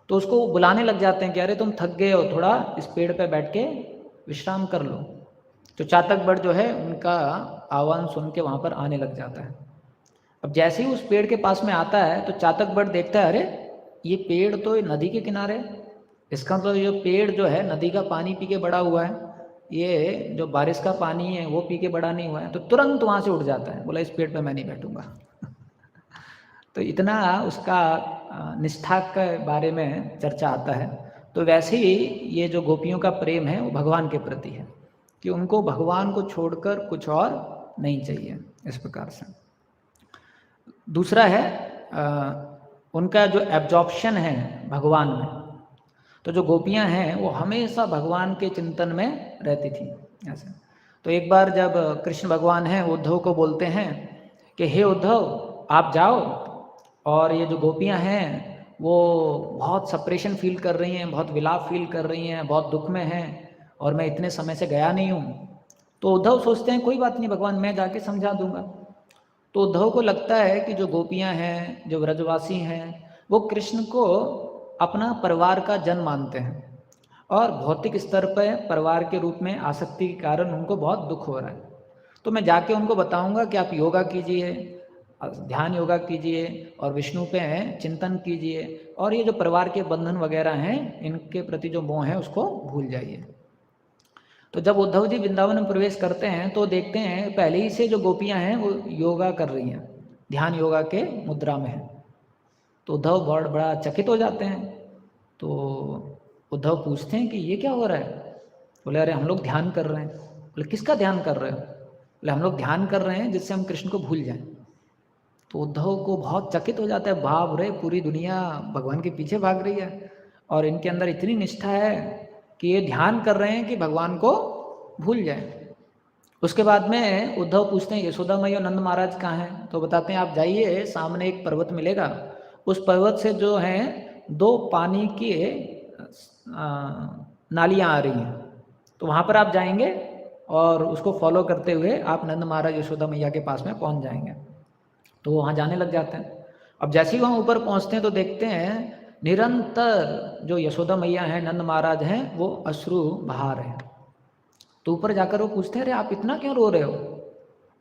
तो उसको बुलाने लग जाते हैं कि अरे तुम थक गए हो, थोड़ा इस पेड़ पे बैठ के विश्राम कर लो। तो चातक बर्ड जो है उनका आह्वान सुन के वहाँ पर आने लग जाता है। अब जैसे ही उस पेड़ के पास में आता है तो चातक बर्ड देखता है, अरे ये पेड़ तो नदी के किनारे, इसका तो ये पेड़ जो है नदी का पानी पी के बड़ा हुआ है, ये जो बारिश का पानी है वो पी के बड़ा नहीं हुआ है। तो तुरंत वहाँ से उठ जाता है, बोला इस पेड़ पे मैं नहीं बैठूंगा। तो इतना उसका निष्ठा के बारे में चर्चा आता है। तो वैसे ही ये जो गोपियों का प्रेम है वो भगवान के प्रति है, कि उनको भगवान को छोड़कर कुछ और नहीं चाहिए इस प्रकार से। दूसरा है उनका जो एब्जॉर्प्शन है भगवान में। तो जो गोपियां हैं वो हमेशा भगवान के चिंतन में रहती थी ऐसे। तो एक बार जब कृष्ण भगवान हैं उद्धव को बोलते हैं कि हे उद्धव आप जाओ, और ये जो गोपियां हैं वो बहुत सेपरेशन फील कर रही हैं, बहुत विलाप फील कर रही हैं, बहुत दुख में हैं, और मैं इतने समय से गया नहीं हूँ। तो उद्धव सोचते हैं कोई बात नहीं भगवान, मैं जाके समझा दूंगा। तो उद्धव को लगता है कि जो गोपियां हैं, जो व्रजवासी हैं, वो कृष्ण को अपना परिवार का जन मानते हैं, और भौतिक स्तर पर परिवार के रूप में आसक्ति के कारण उनको बहुत दुख हो रहा है। तो मैं जाके उनको बताऊंगा कि आप योगा कीजिए, ध्यान योगा कीजिए और विष्णु पे चिंतन कीजिए, और ये जो परिवार के बंधन वगैरह हैं इनके प्रति जो मोह है उसको भूल जाइए। तो जब उद्धव जी वृंदावन में प्रवेश करते हैं तो देखते हैं पहले ही से जो गोपियां हैं वो योगा कर रही हैं, ध्यान योगा के मुद्रा में है। तो उद्धव बड़ा चकित हो जाते हैं। तो उद्धव पूछते हैं कि ये क्या हो रहा है? बोले अरे हम लोग ध्यान कर रहे हैं। बोले किसका ध्यान कर रहे हो? बोले हम लोग ध्यान कर रहे हैं जिससे हम कृष्ण को भूल जाएं। तो उद्धव को बहुत चकित हो जाता है, बाप रे पूरी दुनिया भगवान के पीछे भाग रही है और इनके अंदर इतनी निष्ठा है कि ये ध्यान कर रहे हैं कि भगवान को भूल जाए। उसके बाद में उद्धव पूछते हैं यशोदा मैया नंद महाराज कहाँ हैं? तो बताते हैं आप जाइए, सामने एक पर्वत मिलेगा, उस पर्वत से जो है दो पानी की नालियाँ आ रही हैं, तो वहाँ पर आप जाएंगे और उसको फॉलो करते हुए आप नंद महाराज यशोदा मैया के पास में पहुंच जाएंगे। तो वो वहाँ जाने लग जाते हैं। अब जैसे ही वहाँ ऊपर पहुँचते हैं तो देखते हैं निरंतर जो यशोदा मैया हैं, नंद महाराज हैं, वो अश्रु बहा रहे हैं। तो ऊपर जाकर वो पूछते हैं, अरे आप इतना क्यों रो रहे हो?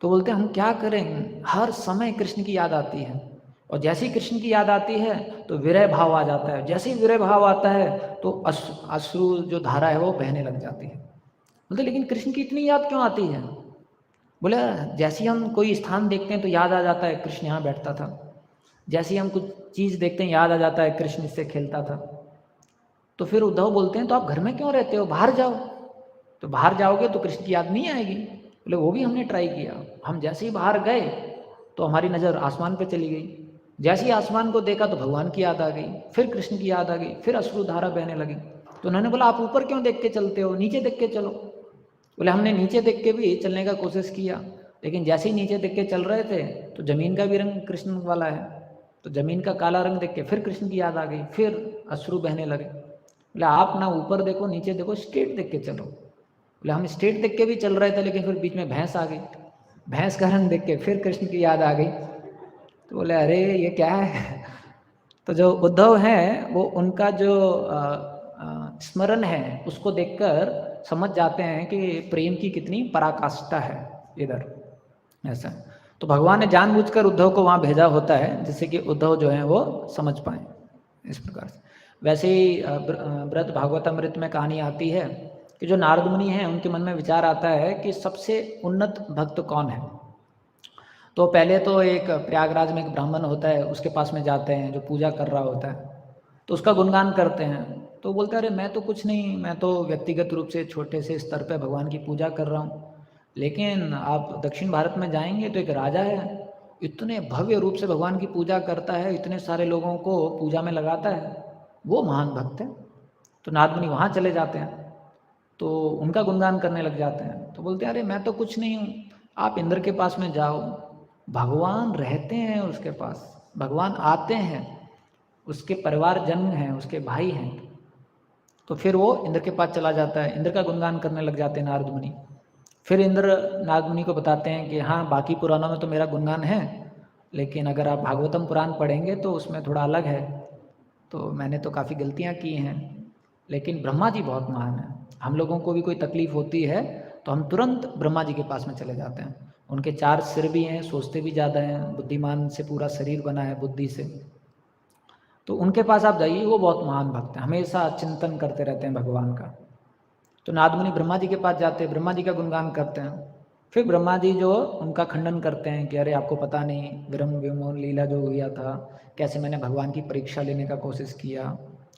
तो बोलते हैं हम क्या करें, हर समय कृष्ण की याद आती है, और जैसे ही कृष्ण की याद आती है तो विरह भाव आ जाता है, जैसे ही विरह भाव आता है तो अश्रु जो धारा है वो बहने लग जाती है। बोलते लेकिन कृष्ण की इतनी याद क्यों आती है? बोले जैसे ही हम कोई स्थान देखते हैं तो याद आ जाता है कृष्ण यहाँ बैठता था, जैसे ही हम कुछ चीज़ देखते हैं याद आ जाता है कृष्ण इससे खेलता था। तो फिर उद्धव बोलते हैं तो आप घर में क्यों रहते हो, बाहर जाओ। तो बाहर जाओगे तो कृष्ण की याद नहीं आएगी। बोले वो भी हमने ट्राई किया, हम जैसे ही बाहर गए तो हमारी नज़र आसमान पे चली गई, जैसे ही आसमान को देखा तो भगवान की याद आ गई, फिर कृष्ण की याद आ गई, फिर अश्रुधारा बहने लगी। तो उन्होंने बोला आप ऊपर क्यों देख के चलते हो, नीचे देख के चलो। बोले हमने नीचे देख के भी चलने का कोशिश किया, लेकिन जैसे ही नीचे देख के चल रहे थे तो ज़मीन का भी रंग कृष्ण वाला है, तो ज़मीन का काला रंग देख के फिर कृष्ण की याद आ गई, फिर अश्रु बहने लगे। बोले आप ना ऊपर देखो नीचे देखो, स्ट्रेट देख के चलो। बोले हम स्ट्रेट देख के भी चल रहे थे, लेकिन फिर बीच में भैंस आ गई, भैंस का रंग देख के फिर कृष्ण की याद आ गई। तो बोले अरे ये क्या है। तो जो उद्धव हैं वो उनका जो स्मरण है उसको देखकर समझ जाते हैं कि प्रेम की कितनी पराकाष्ठा है इधर, ऐसा। तो भगवान ने जानबूझकर उद्धव को वहाँ भेजा होता है जिससे कि उद्धव जो है वो समझ पाए इस प्रकार से। वैसे ही बृहद भागवतामृत में कहानी आती है कि जो नारद मुनि हैं उनके मन में विचार आता है कि सबसे उन्नत भक्त कौन है। तो पहले तो एक प्रयागराज में एक ब्राह्मण होता है, उसके पास में जाते हैं जो पूजा कर रहा होता है, तो उसका गुणगान करते हैं। तो बोलता है अरे मैं तो कुछ नहीं, मैं तो व्यक्तिगत रूप से छोटे से स्तर पे भगवान की पूजा कर रहा हूँ, लेकिन आप दक्षिण भारत में जाएंगे तो एक राजा है, इतने भव्य रूप से भगवान की पूजा करता है, इतने सारे लोगों को पूजा में लगाता है, वो महान भक्त है। तो नारद मुनि वहाँ चले जाते हैं तो उनका गुणगान करने लग जाते हैं। तो बोलते हैं अरे मैं तो कुछ नहीं हूँ, आप इंद्र के पास में जाओ, भगवान रहते हैं उसके पास, भगवान आते हैं, उसके परिवार जन्म हैं, उसके भाई हैं। तो फिर वो इंद्र के पास चला जाता है, इंद्र का गुणगान करने लग जाते हैं नारद मुनि। फिर इंद्र नारद मुनि को बताते हैं कि हाँ बाकी पुराणों में तो मेरा गुणगान है, लेकिन अगर आप भागवतम पुराण पढ़ेंगे तो उसमें थोड़ा अलग है, तो मैंने तो काफ़ी गलतियाँ की हैं, लेकिन ब्रह्मा जी बहुत महान हैं। हम लोगों को भी कोई तकलीफ होती है तो हम तुरंत ब्रह्मा जी के पास में चले जाते हैं, उनके 4 सिर भी हैं, सोचते भी ज़्यादा हैं, बुद्धिमान से पूरा शरीर बना है बुद्धि से, तो उनके पास आप जाइए, वो बहुत महान भक्त हैं, हमेशा चिंतन करते रहते हैं भगवान का। तो नारद मुनि ब्रह्मा जी के पास जाते हैं, ब्रह्मा जी का गुणगान करते हैं। फिर ब्रह्मा जी जो उनका खंडन करते हैं कि अरे आपको पता नहीं विरम विमोहन लीला जो हुआ था, कैसे मैंने भगवान की परीक्षा लेने का कोशिश किया,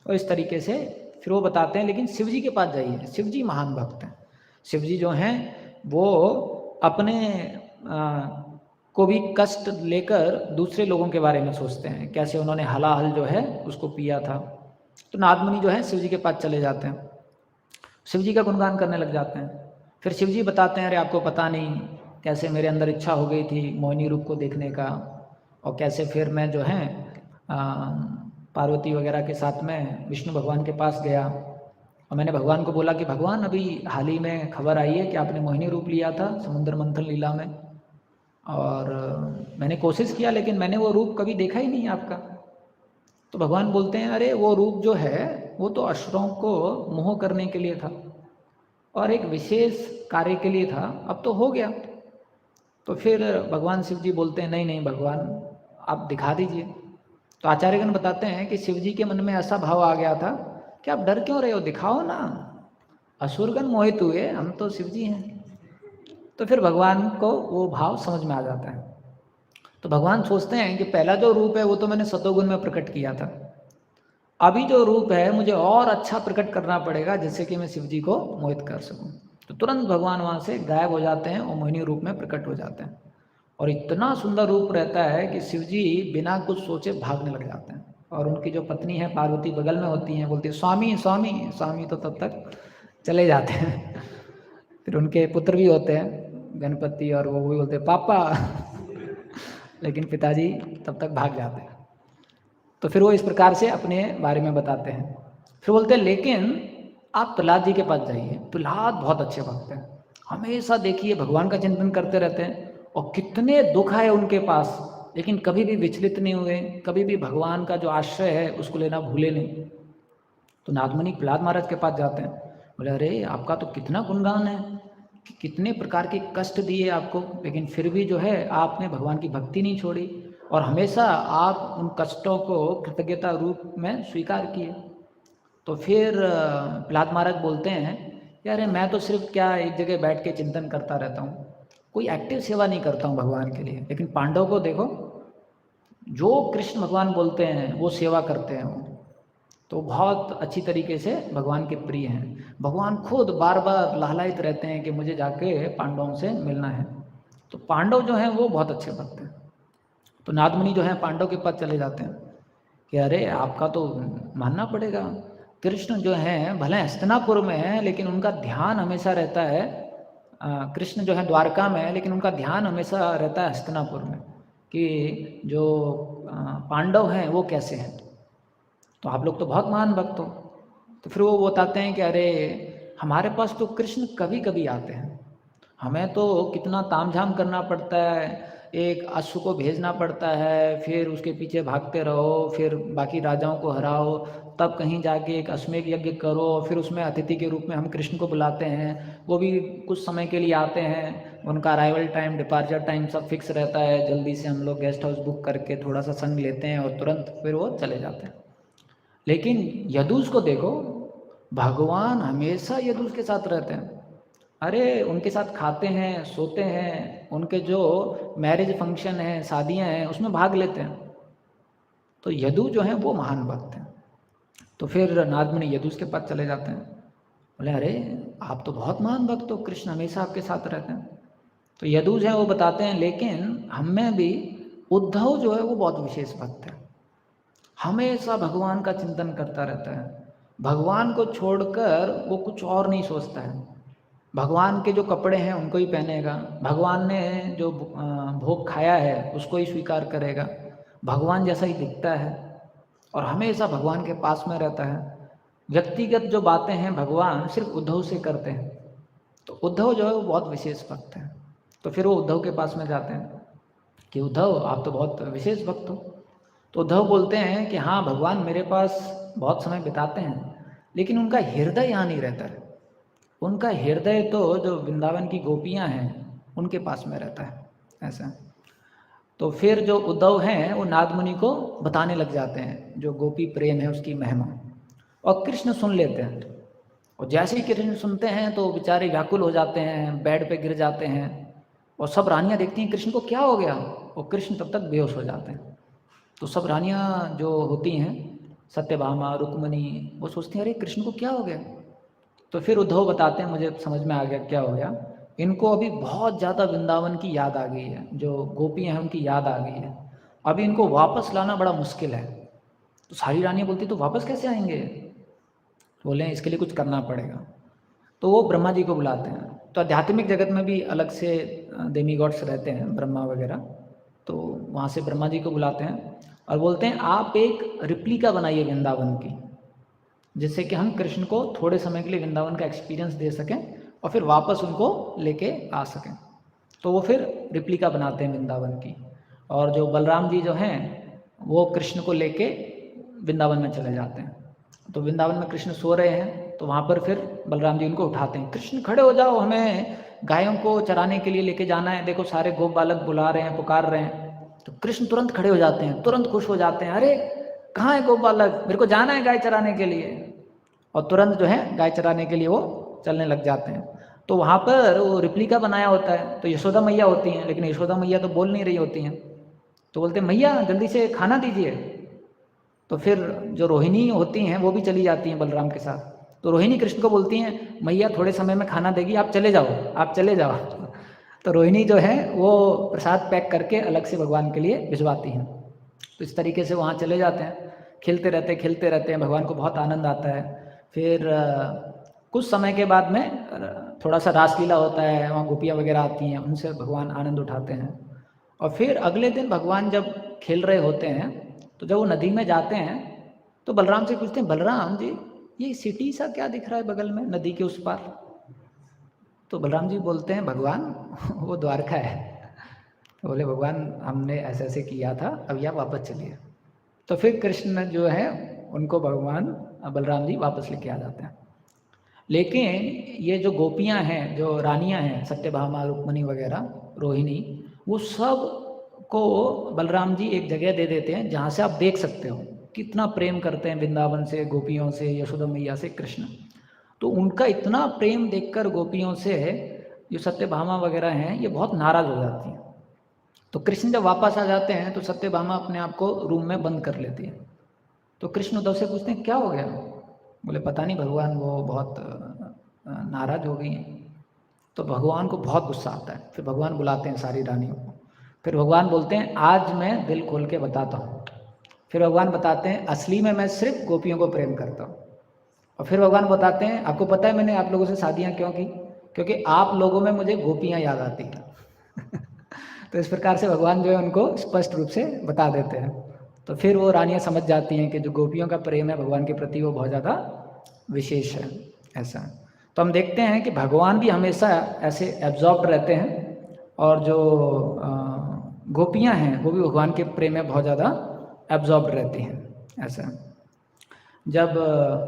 और इस तरीके से फिर वो बताते हैं। लेकिन शिव जी के पास जाइए, शिव जी महान भक्त हैं। शिव जी जो हैं वो अपने को भी कष्ट लेकर दूसरे लोगों के बारे में सोचते हैं, कैसे उन्होंने हलाहल जो है उसको पिया था। तो नारद मुनि जो है शिव जी के पास चले जाते हैं, शिव जी का गुणगान करने लग जाते हैं। फिर शिव जी बताते हैं अरे आपको पता नहीं कैसे मेरे अंदर इच्छा हो गई थी मोहिनी रूप को देखने का, और कैसे फिर मैं जो है पार्वती वगैरह के साथ में विष्णु भगवान के पास गया, और मैंने भगवान को बोला कि भगवान अभी हाल ही में खबर आई है कि आपने मोहिनी रूप लिया था समुद्र मंथन लीला में, और मैंने कोशिश किया लेकिन मैंने वो रूप कभी देखा ही नहीं आपका। तो भगवान बोलते हैं अरे वो रूप जो है वो तो असुरों को मोह करने के लिए था और एक विशेष कार्य के लिए था, अब तो हो गया। तो फिर भगवान शिव जी बोलते हैं नहीं नहीं भगवान आप दिखा दीजिए। तो आचार्यगण बताते हैं कि शिव जी के मन में ऐसा भाव आ गया था कि आप डर क्यों रहे हो, दिखाओ ना, असुरगण मोहित हुए, हम तो शिव जी हैं। तो फिर भगवान को वो भाव समझ में आ जाता है। तो भगवान सोचते हैं कि पहला जो रूप है वो तो मैंने सतोगुण में प्रकट किया था, अभी जो रूप है मुझे और अच्छा प्रकट करना पड़ेगा जिससे कि मैं शिव जी को मोहित कर सकूं। तो तुरंत भगवान वहाँ से गायब हो जाते हैं और मोहिनी रूप में प्रकट हो जाते हैं, और इतना सुंदर रूप रहता है कि शिव जी बिना कुछ सोचे भागने लग जाते हैं। और उनकी जो पत्नी है पार्वती बगल में होती हैं, बोलती है स्वामी स्वामी स्वामी, तो तब तक चले जाते हैं। फिर उनके पुत्र भी होते हैं गणपति, और वो भी बोलते हैं पापा लेकिन पिताजी तब तक भाग जाते हैं। तो फिर वो इस प्रकार से अपने बारे में बताते हैं। फिर बोलते हैं लेकिन आप प्रहलाद जी के पास जाइए, प्रहलाद बहुत अच्छे भक्त हैं, हमेशा देखिए भगवान का चिंतन करते रहते हैं, और कितने दुख आए उनके पास, लेकिन कभी भी विचलित नहीं हुए, कभी भी भगवान का जो आश्रय है उसको लेना भूले नहीं। तो नाथमुनि प्रहलाद महाराज के पास जाते हैं, बोले अरे आपका तो कितना गुणगान है कि कितने प्रकार के कष्ट दिए आपको, लेकिन फिर भी जो है आपने भगवान की भक्ति नहीं छोड़ी, और हमेशा आप उन कष्टों को कृतज्ञता रूप में स्वीकार किए। तो फिर प्रहलाद महाराज बोलते हैं कि अरे मैं तो सिर्फ क्या एक जगह बैठ के चिंतन करता रहता हूँ, कोई एक्टिव सेवा नहीं करता हूँ भगवान के लिए, लेकिन पांडव को देखो, जो कृष्ण भगवान बोलते हैं वो सेवा करते हैं वो, तो बहुत अच्छी तरीके से भगवान के प्रिय हैं। भगवान खुद बार बार लालायित रहते हैं कि मुझे जाके पांडवों से मिलना है। तो पांडव जो हैं वो बहुत अच्छे भक्त हैं। तो नादमुनि जो हैं पांडव के पास चले जाते हैं कि अरे आपका तो मानना पड़ेगा, कृष्ण जो हैं भले हस्तिनापुर में हैं, लेकिन उनका ध्यान हमेशा रहता है, कृष्ण जो है द्वारका में है, लेकिन उनका ध्यान हमेशा रहता है हस्तिनापुर में, कि जो पांडव हैं वो कैसे हैं। तो आप लोग तो बहुत महान भक्त हो। तो फिर वो बताते हैं कि अरे हमारे पास तो कृष्ण कभी कभी आते हैं, हमें तो कितना तामझाम करना पड़ता है, एक अश्व को भेजना पड़ता है, फिर उसके पीछे भागते रहो, फिर बाकी राजाओं को हराओ, तब कहीं जाके एक अश्वमेध यज्ञ करो, फिर उसमें अतिथि के रूप में हम कृष्ण को बुलाते हैं, वो भी कुछ समय के लिए आते हैं, उनका अराइवल टाइम डिपार्चर टाइम सब फिक्स रहता है, जल्दी से हम लोग गेस्ट हाउस बुक करके थोड़ा सा संग लेते हैं और तुरंत फिर वो चले जाते हैं। लेकिन यदुष को देखो, भगवान हमेशा यदुष के साथ रहते हैं, अरे उनके साथ खाते हैं, सोते हैं, उनके जो मैरिज फंक्शन है, शादियां हैं, उसमें भाग लेते हैं। तो यदु जो हैं वो महान भक्त हैं। तो फिर नादमुनि यदुष के पास चले जाते हैं, बोले अरे आप तो बहुत महान भक्त हो, कृष्ण हमेशा आपके साथ रहते हैं। तो यदुष हैं वो बताते हैं लेकिन हम में भी उद्धव जो है वो बहुत विशेष भक्त है, हमेशा भगवान का चिंतन करता रहता है, भगवान को छोड़कर वो कुछ और नहीं सोचता है, भगवान के जो कपड़े हैं उनको ही पहनेगा, भगवान ने जो भोग खाया है उसको ही स्वीकार करेगा, भगवान जैसा ही दिखता है, और हमेशा भगवान के पास में रहता है। व्यक्तिगत जो बातें हैं भगवान सिर्फ उद्धव से करते हैं। तो उद्धव जो है वो बहुत विशेष भक्त है। तो फिर वो उद्धव के पास में जाते हैं कि उद्धव आप तो बहुत विशेष भक्त हो। तो उद्धव बोलते हैं कि हाँ भगवान मेरे पास बहुत समय बिताते हैं, लेकिन उनका हृदय यहाँ नहीं रहता है, उनका हृदय तो जो वृंदावन की गोपियाँ हैं उनके पास में रहता है, ऐसा। तो फिर जो उद्धव हैं वो नादमुनि को बताने लग जाते हैं जो गोपी प्रेम है उसकी महिमा, और कृष्ण सुन लेते हैं। और जैसे ही कृष्ण सुनते हैं तो बेचारे व्याकुल हो जाते हैं, बेड पे गिर जाते हैं, और सब रानियाँ देखती हैं कृष्ण को क्या हो गया, और कृष्ण तब तक बेहोश हो जाते हैं। तो सब रानियाँ जो होती हैं, सत्यभामा, रुक्मणी, वो सोचती हैं अरे कृष्ण को क्या हो गया। तो फिर उद्धव बताते हैं मुझे समझ में आ गया क्या हो गया, इनको अभी बहुत ज़्यादा वृंदावन की याद आ गई है, जो गोपियाँ हैं उनकी याद आ गई है, अभी इनको वापस लाना बड़ा मुश्किल है। तो सारी रानियाँ बोलती तो वापस कैसे आएंगे, बोले इसके लिए कुछ करना पड़ेगा। तो वो ब्रह्मा जी को बुलाते हैं। तो आध्यात्मिक जगत में भी अलग से देमी गॉड्स रहते हैं, ब्रह्मा वगैरह, तो वहाँ से ब्रह्मा जी को बुलाते हैं और बोलते हैं आप एक रिप्लिका बनाइए वृंदावन की, जिससे कि हम कृष्ण को थोड़े समय के लिए वृंदावन का एक्सपीरियंस दे सकें और फिर वापस उनको लेके आ सकें। तो वो फिर रिप्लिका बनाते हैं वृंदावन की, और जो बलराम जी जो हैं वो कृष्ण को लेके वृंदावन में चले जाते हैं। तो वृंदावन में कृष्ण सो रहे हैं, तो वहाँ पर फिर बलराम जी उनको उठाते हैं, कृष्ण खड़े हो जाओ, हमें गायों को चराने के लिए लेके जाना है, देखो सारे गोप बालक बुला रहे हैं, पुकार रहे हैं। तो कृष्ण तुरंत खड़े हो जाते हैं, तुरंत खुश हो जाते हैं, अरे कहाँ है गोप बालक, मेरे को जाना है गाय चराने के लिए, और तुरंत जो है गाय चराने के लिए वो चलने लग जाते हैं। तो वहाँ पर वो रिप्लिका बनाया होता है, तो यशोदा मैया होती हैं, लेकिन यशोदा मैया तो बोल नहीं रही होती हैं, तो बोलते हैं मैया जल्दी से खाना दीजिए। तो फिर जो रोहिणी होती हैं वो भी चली जाती हैं बलराम के साथ। तो रोहिणी कृष्ण को बोलती हैं मैया थोड़े समय में खाना देगी, आप चले जाओ, आप चले जाओ। तो रोहिणी जो है वो प्रसाद पैक करके अलग से भगवान के लिए भिजवाती हैं। तो इस तरीके से वहाँ चले जाते हैं, खेलते रहते हैं, भगवान को बहुत आनंद आता है। फिर कुछ समय के बाद में थोड़ा सा रासलीला होता है, वहाँ गोपियाँ वगैरह आती हैं, उनसे भगवान आनंद उठाते हैं। और फिर अगले दिन भगवान जब खेल रहे होते हैं, तो जब वो नदी में जाते हैं तो बलराम से पूछते हैं बलराम जी ये सिटी सा क्या दिख रहा है बगल में नदी के उस पार। तो बलराम जी बोलते हैं भगवान वो द्वारका है। तो बोले भगवान हमने ऐसे ऐसे किया था, अभी आप वापस चलिए। तो फिर कृष्ण जो है उनको भगवान बलराम जी वापस लेके आ जाते हैं। लेकिन ये जो गोपियां हैं, जो रानियां हैं, सत्यभामा, रुक्मणी वगैरह, रोहिणी, वो सब को बलराम जी एक जगह दे देते हैं जहाँ से आप देख सकते हो कितना प्रेम करते हैं वृंदावन से, गोपियों से, यशोदा मैया से कृष्ण। तो उनका इतना प्रेम देखकर गोपियों से जो सत्यभामा वगैरह हैं ये बहुत नाराज हो जाती हैं। तो कृष्ण जब वापस आ जाते हैं तो सत्यभामा अपने आप को रूम में बंद कर लेती है। तो कृष्ण उद्धव से पूछते हैं क्या हो गया? बोले पता नहीं भगवान, वो बहुत नाराज हो गई हैं। तो भगवान को बहुत गुस्सा आता है। फिर भगवान बुलाते हैं सारी रानियों को। फिर भगवान बोलते हैं आज मैं दिल खोल के बताता हूँ। फिर भगवान बताते हैं असली में मैं सिर्फ गोपियों को प्रेम करता हूँ। और फिर भगवान बताते हैं आपको पता है मैंने आप लोगों से शादियाँ क्यों की? क्योंकि आप लोगों में मुझे गोपियाँ याद आती हैं। तो इस प्रकार से भगवान जो है उनको स्पष्ट रूप से बता देते हैं। तो फिर वो रानियाँ समझ जाती हैं कि जो गोपियों का प्रेम है भगवान के प्रति वो बहुत ज़्यादा विशेष है। ऐसा तो हम देखते हैं कि भगवान भी हमेशा ऐसे एब्जॉर्ब्ड रहते हैं, और जो गोपियाँ हैं वो भी भगवान के प्रेम में बहुत ज़्यादा एब्जॉर्ब्ड रहती हैं। ऐसा जब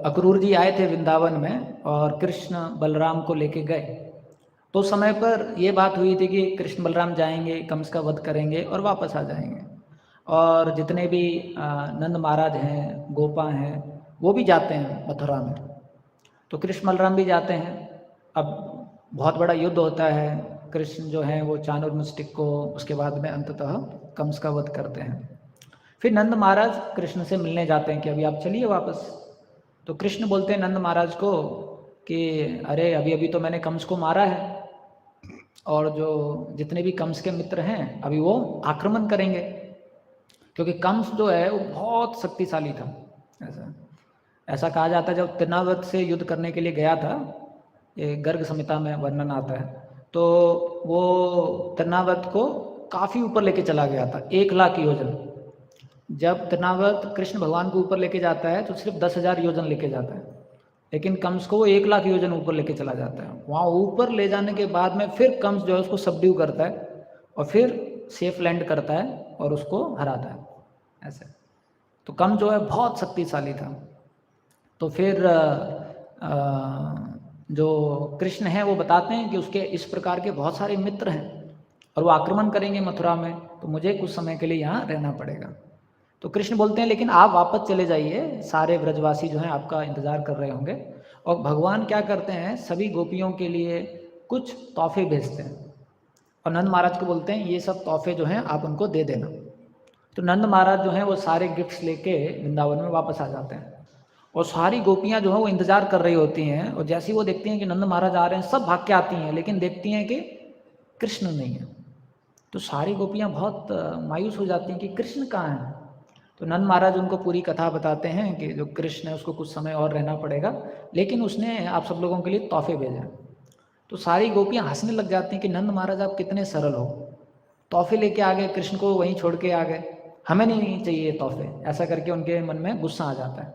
अक्रूर जी आए थे वृंदावन में और कृष्ण बलराम को लेके गए, तो समय पर ये बात हुई थी कि कृष्ण बलराम जाएंगे, कंस का वध करेंगे और वापस आ जाएंगे। और जितने भी नंद महाराज हैं, गोपा हैं, वो भी जाते हैं मथुरा में। तो कृष्ण बलराम भी जाते हैं। अब बहुत बड़ा युद्ध होता है। कृष्ण जो है वो चाणूरमृष्टिक को, उसके बाद में अंततः कंस का वध करते हैं। फिर नंद महाराज कृष्ण से मिलने जाते हैं कि अभी आप चलिए वापस। तो कृष्ण बोलते हैं नंद महाराज को कि अरे अभी अभी तो मैंने कंस को मारा है, और जो जितने भी कंस के मित्र हैं अभी वो आक्रमण करेंगे, क्योंकि कंस जो है वो बहुत शक्तिशाली था। ऐसा कहा जाता है जब तृणावर्त से युद्ध करने के लिए गया था, ये गर्ग संहिता में वर्णन आता है, तो वो तृणावर्त को काफ़ी ऊपर लेके चला गया था, 1,00,000 योजन। जब तृणावर्त कृष्ण भगवान को ऊपर लेके जाता है तो सिर्फ 10,000 योजन लेके जाता है, लेकिन कंस को वो 1,00,000 योजन ऊपर लेके चला जाता है। वहाँ ऊपर ले जाने के बाद में फिर कंस जो है उसको सबड्यू करता है और फिर सेफ लैंड करता है और उसको हराता है। ऐसे तो कंस जो है बहुत शक्तिशाली था। तो फिर जो कृष्ण है वो बताते हैं कि उसके इस प्रकार के बहुत सारे मित्र हैं और वो आक्रमण करेंगे मथुरा में, तो मुझे कुछ समय के लिए यहाँ रहना पड़ेगा। तो कृष्ण बोलते हैं लेकिन आप वापस चले जाइए, सारे ब्रजवासी जो हैं आपका इंतज़ार कर रहे होंगे। और भगवान क्या करते हैं, सभी गोपियों के लिए कुछ तोहफे भेजते हैं और नंद महाराज को बोलते हैं ये सब तोहफे जो हैं आप उनको दे देना। तो नंद महाराज जो हैं वो सारे गिफ्ट्स लेके वृंदावन में वापस आ जाते हैं, और सारी गोपियाँ जो हैं वो इंतज़ार कर रही होती हैं। और जैसे ही वो देखती हैं कि नंद महाराज आ रहे हैं, सब भाग के आती हैं, लेकिन देखती हैं कि कृष्ण नहीं है। तो सारी गोपियाँ बहुत मायूस हो जाती हैं कि कृष्ण कहाँ है। तो नंद महाराज उनको पूरी कथा बताते हैं कि जो कृष्ण है उसको कुछ समय और रहना पड़ेगा, लेकिन उसने आप सब लोगों के लिए तोहफे भेजे। तो सारी गोपियाँ हंसने लग जाती हैं कि नंद महाराज आप कितने सरल हो, तोहफे लेके आ गए, कृष्ण को वहीं छोड़ के आ गए, हमें नहीं चाहिए तोहफे। ऐसा करके उनके मन में गुस्सा आ जाता है।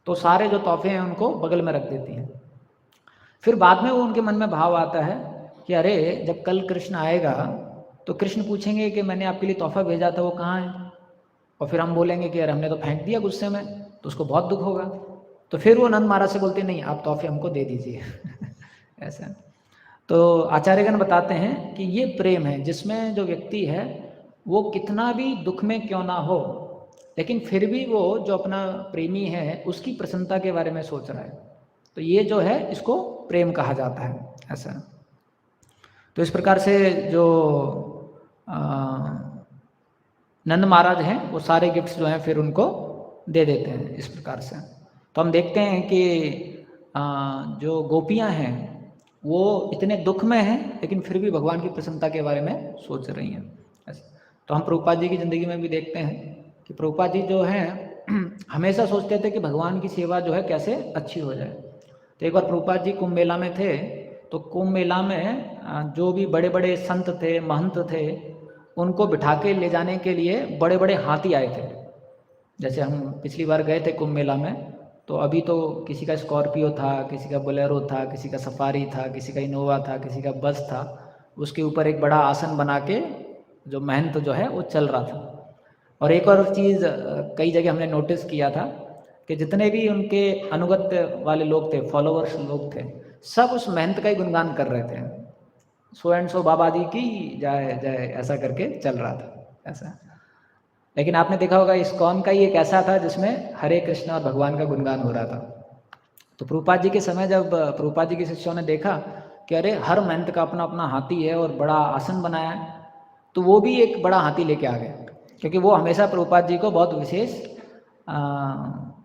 तो सारे जो तोहफे हैं उनको बगल में रख देती हैं। फिर बाद में वो उनके मन में भाव आता है कि अरे जब कल कृष्ण आएगा तो कृष्ण पूछेंगे कि मैंने आपके लिए तोहफा भेजा था वो कहाँ है, और फिर हम बोलेंगे कि यार हमने तो फेंक दिया गुस्से में, तो उसको बहुत दुख होगा। तो फिर वो नंद महाराज से बोलते नहीं आप तोहफे हमको दे दीजिए। ऐसा तो आचार्यगण बताते हैं कि ये प्रेम है जिसमें जो व्यक्ति है वो कितना भी दुख में क्यों ना हो, लेकिन फिर भी वो जो अपना प्रेमी है उसकी प्रसन्नता के बारे में सोच रहा है। तो ये जो है इसको प्रेम कहा जाता है। ऐसा तो इस प्रकार से जो नंद महाराज हैं वो सारे गिफ्ट्स जो हैं फिर उनको दे देते हैं इस प्रकार से। तो हम देखते हैं कि जो गोपियां हैं वो इतने दुख में हैं लेकिन फिर भी भगवान की प्रसन्नता के बारे में सोच रही हैं। तो हम प्रभुपाद जी की ज़िंदगी में भी देखते हैं कि प्रभुपाद जी जो हैं हमेशा सोचते थे कि भगवान की सेवा जो है कैसे अच्छी हो जाए। तो एक बार प्रभुपाद जी कुंभ मेला में थे, तो कुंभ मेला में जो भी बड़े बड़े संत थे, महंत थे, उनको बिठा के ले जाने के लिए बड़े बड़े हाथी आए थे। जैसे हम पिछली बार गए थे कुंभ मेला में, तो अभी तो किसी का स्कॉर्पियो था, किसी का बोलेरो था, किसी का सफारी था, किसी का इनोवा था, किसी का बस था, उसके ऊपर एक बड़ा आसन बना के जो महंत जो है वो चल रहा था। और एक और चीज़ कई जगह हमने नोटिस किया था कि जितने भी उनके अनुगत वाले लोग थे, फॉलोअर्स लोग थे, सब उस महंत का ही गुणगान कर रहे थे। सो एंड सो बाबा जी की जय जय, ऐसा करके चल रहा था ऐसा। लेकिन आपने देखा होगा इस्कॉन का ही एक ऐसा था जिसमें हरे कृष्ण और भगवान का गुणगान हो रहा था। तो प्रभुपाद जी के समय जब प्रभुपाद जी के शिष्यों ने देखा कि अरे हर महंत का अपना अपना हाथी है और बड़ा आसन बनाया है, तो वो भी एक बड़ा हाथी लेके आ गए, क्योंकि वो हमेशा प्रभुपाद जी को बहुत विशेष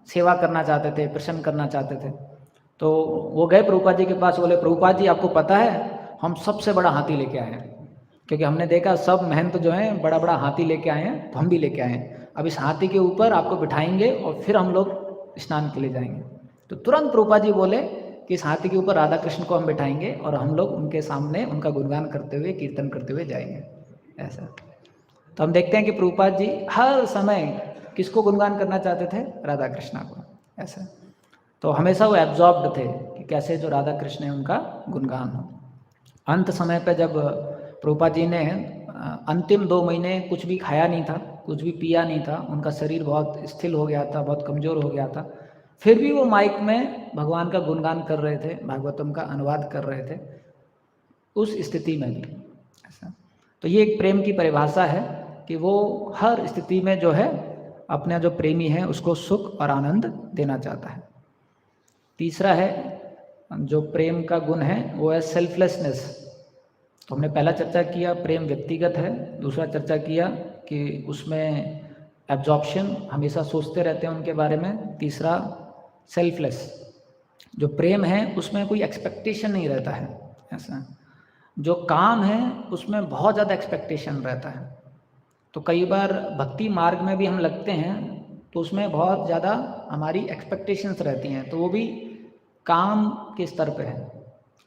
सेवा करना चाहते थे, प्रसन्न करना चाहते थे। तो वो गए प्रभुपाद जी के पास, बोले प्रभुपाद जी आपको पता है हम सबसे बड़ा हाथी लेके आए हैं, क्योंकि हमने देखा सब महंत जो हैं बड़ा बड़ा हाथी लेके आए हैं, तो हम भी लेके आए हैं। अब इस हाथी के ऊपर आपको बिठाएंगे और फिर हम लोग स्नान के लिए जाएंगे। तो तुरंत प्रभुपाद जी बोले कि इस हाथी के ऊपर राधा कृष्ण को हम बिठाएंगे और हम लोग उनके सामने उनका गुणगान करते हुए, कीर्तन करते हुए जाएंगे ऐसा। तो हम देखते हैं कि प्रभुपाद जी हर समय किसको गुणगान करना चाहते थे? राधा कृष्णा को ऐसा। तो हमेशा वो एब्जॉर्ब्ड थे कि कैसे जो राधा कृष्ण है उनका गुणगान हो। अंत समय पे जब प्रभुपाद जी ने अंतिम 2 महीने कुछ भी खाया नहीं था, कुछ भी पिया नहीं था, उनका शरीर बहुत स्थिर हो गया था, बहुत कमज़ोर हो गया था, फिर भी वो माइक में भगवान का गुणगान कर रहे थे, भागवतम का अनुवाद कर रहे थे उस स्थिति में भी ऐसा। तो ये एक प्रेम की परिभाषा है कि वो हर स्थिति में जो है अपना जो प्रेमी है उसको सुख और आनंद देना चाहता है। तीसरा है जो प्रेम का गुण है वो है सेल्फलेसनेस। तो हमने पहला चर्चा किया प्रेम व्यक्तिगत है, दूसरा चर्चा किया कि उसमें एब्जॉर्प्शन, हमेशा सोचते रहते हैं उनके बारे में, तीसरा सेल्फलेस। जो प्रेम है उसमें कोई एक्सपेक्टेशन नहीं रहता है ऐसा। जो काम है उसमें बहुत ज़्यादा एक्सपेक्टेशन रहता है। तो कई बार भक्ति मार्ग में भी हम लगते हैं तो उसमें बहुत ज़्यादा हमारी एक्सपेक्टेशंस रहती हैं, तो वो भी काम के स्तर पे है।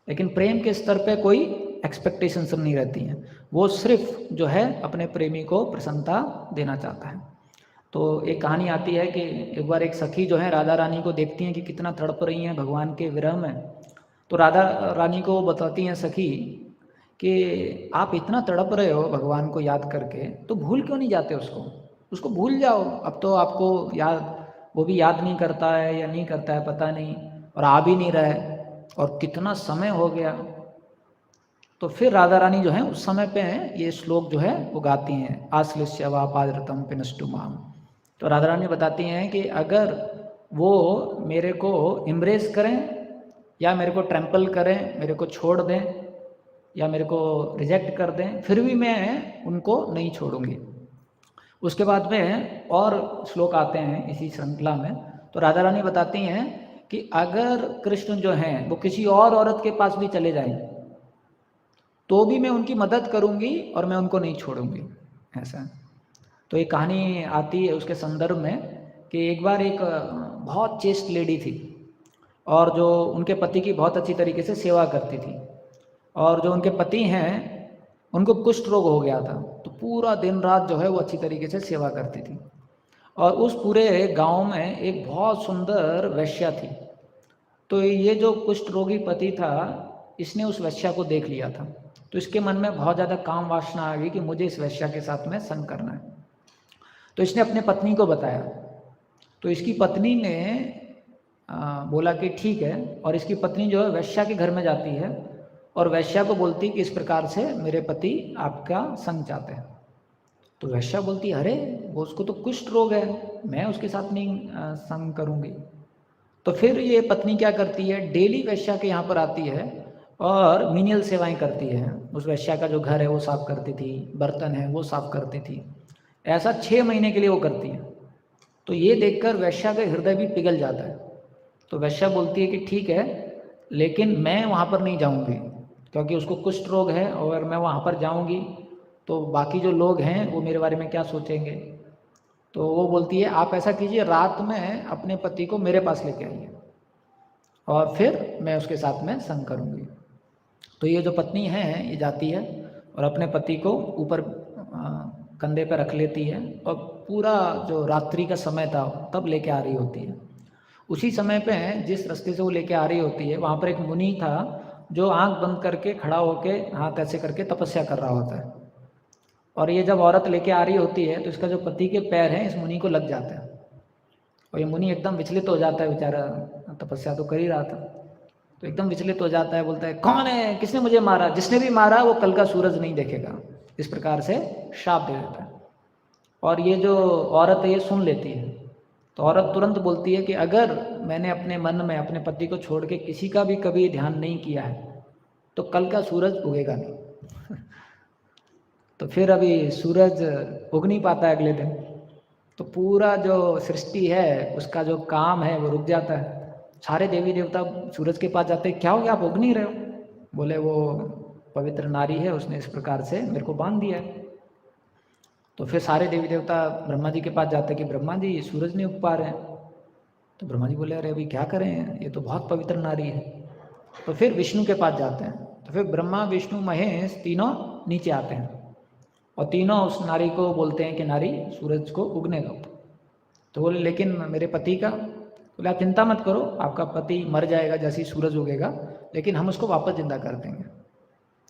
लेकिन प्रेम के स्तर पे कोई एक्सपेक्टेशंस नहीं रहती हैं, वो सिर्फ जो है अपने प्रेमी को प्रसन्नता देना चाहता है। तो एक कहानी आती है कि एक बार एक सखी जो है राधा रानी को देखती हैं कि कितना तड़प रही हैं भगवान के विरह में। तो राधा रानी को बताती हैं सखी कि आप इतना तड़प रहे हो भगवान को याद करके, तो भूल क्यों नहीं जाते उसको? उसको भूल जाओ, अब तो आपको याद, वो भी याद नहीं करता है या नहीं करता है पता नहीं, और आ भी नहीं रहा है, और कितना समय हो गया। तो फिर राधा रानी जो है उस समय पे ये श्लोक जो है वो गाती हैं, आश्लिष्य वा पादरतम पिनष्टु माम। तो राधा रानी बताती हैं कि अगर वो मेरे को इम्ब्रेस करें या मेरे को ट्रैम्पल करें, मेरे को छोड़ दें या मेरे को रिजेक्ट कर दें, फिर भी मैं उनको नहीं छोड़ूंगी। उसके बाद में और श्लोक आते हैं इसी श्रृंखला में। तो राधा रानी बताती हैं कि अगर कृष्ण जो हैं वो किसी और औरत के पास भी चले जाएं तो भी मैं उनकी मदद करूंगी और मैं उनको नहीं छोड़ूंगी ऐसा। तो एक कहानी आती है उसके संदर्भ में कि एक बार एक बहुत चेस्ट लेडी थी और जो उनके पति की बहुत अच्छी तरीके से सेवा करती थी, और जो उनके पति हैं उनको कुष्ठ रोग हो गया था, तो पूरा दिन रात जो है वो अच्छी तरीके से सेवा करती थी। और उस पूरे गांव में एक बहुत सुंदर वैश्या थी। तो ये जो कुष्ठ रोगी पति था, इसने उस वैश्या को देख लिया था, तो इसके मन में बहुत ज़्यादा काम वासना आ गई कि मुझे इस वैश्या के साथ में संग करना है। तो इसने अपने पत्नी को बताया। तो इसकी पत्नी ने बोला कि ठीक है, और इसकी पत्नी जो है वैश्या के घर में जाती है और वैश्या को बोलती कि इस प्रकार से मेरे पति आपका संग चाहते हैं। तो वैश्या बोलती अरे वो उसको तो कुष्ठ रोग है, मैं उसके साथ नहीं संग करूँगी। तो फिर ये पत्नी क्या करती है, डेली वैश्या के यहाँ पर आती है और मीनियल सेवाएं करती है। उस वैश्या का जो घर है वो साफ करती थी, बर्तन है वो साफ करती थी। ऐसा 6 महीने के लिए वो करती है। तो ये देखकर वैश्या का हृदय भी पिघल जाता है। तो वैश्या बोलती है कि ठीक है, लेकिन मैं वहाँ पर नहीं जाऊँगी, क्योंकि उसको कुष्ठ रोग है और अगर मैं वहाँ पर जाऊँगी तो बाकी जो लोग हैं वो मेरे बारे में क्या सोचेंगे। तो वो बोलती है आप ऐसा कीजिए, रात में अपने पति को मेरे पास लेके आइए और फिर मैं उसके साथ में संग करूँगी। तो ये जो पत्नी है ये जाती है और अपने पति को ऊपर कंधे पर रख लेती है और पूरा जो रात्रि का समय था तब लेके आ रही होती है। उसी समय पे जिस रास्ते से वो लेके आ रही होती है वहाँ पर एक मुनि था जो आंख बंद करके खड़ा होके हाथ ऐसे करके तपस्या कर रहा होता है। और ये जब औरत लेके आ रही होती है तो इसका जो पति के पैर हैं इस मुनि को लग जाते हैं और ये मुनि एकदम विचलित हो जाता है, बेचारा तपस्या तो कर ही रहा था, तो एकदम विचलित हो जाता है, बोलता है कौन है, किसने मुझे मारा, जिसने भी मारा वो कल का सूरज नहीं देखेगा, इस प्रकार से शाप दे देता है। और ये जो औरत है ये सुन लेती है, तो औरत तुरंत बोलती है कि अगर मैंने अपने मन में अपने पति को छोड़ के किसी का भी कभी ध्यान नहीं किया है तो कल का सूरज उगेगा नहीं। तो फिर अभी सूरज उग नहीं पाता है अगले दिन, तो पूरा जो सृष्टि है उसका जो काम है वो रुक जाता है। सारे देवी देवता सूरज के पास जाते हैं, क्या हो गया, आप उग नहीं रहे हो? बोले वो पवित्र नारी है, उसने इस प्रकार से मेरे को बांध दिया है। तो फिर सारे देवी देवता ब्रह्मा जी के पास जाते हैं कि ब्रह्मा जी सूरज नहीं उग पा रहे हैं। तो ब्रह्मा जी बोले अरे अभी क्या करें, ये तो बहुत पवित्र नारी है। तो फिर विष्णु के पास जाते हैं, तो फिर ब्रह्मा विष्णु महेश तीनों नीचे आते हैं और तीनों उस नारी को बोलते हैं कि नारी सूरज को उगने दो। तो बोले लेकिन मेरे पति का, बोले आप चिंता मत करो, आपका पति मर जाएगा जैसे ही सूरज उगेगा, लेकिन हम उसको वापस जिंदा कर देंगे।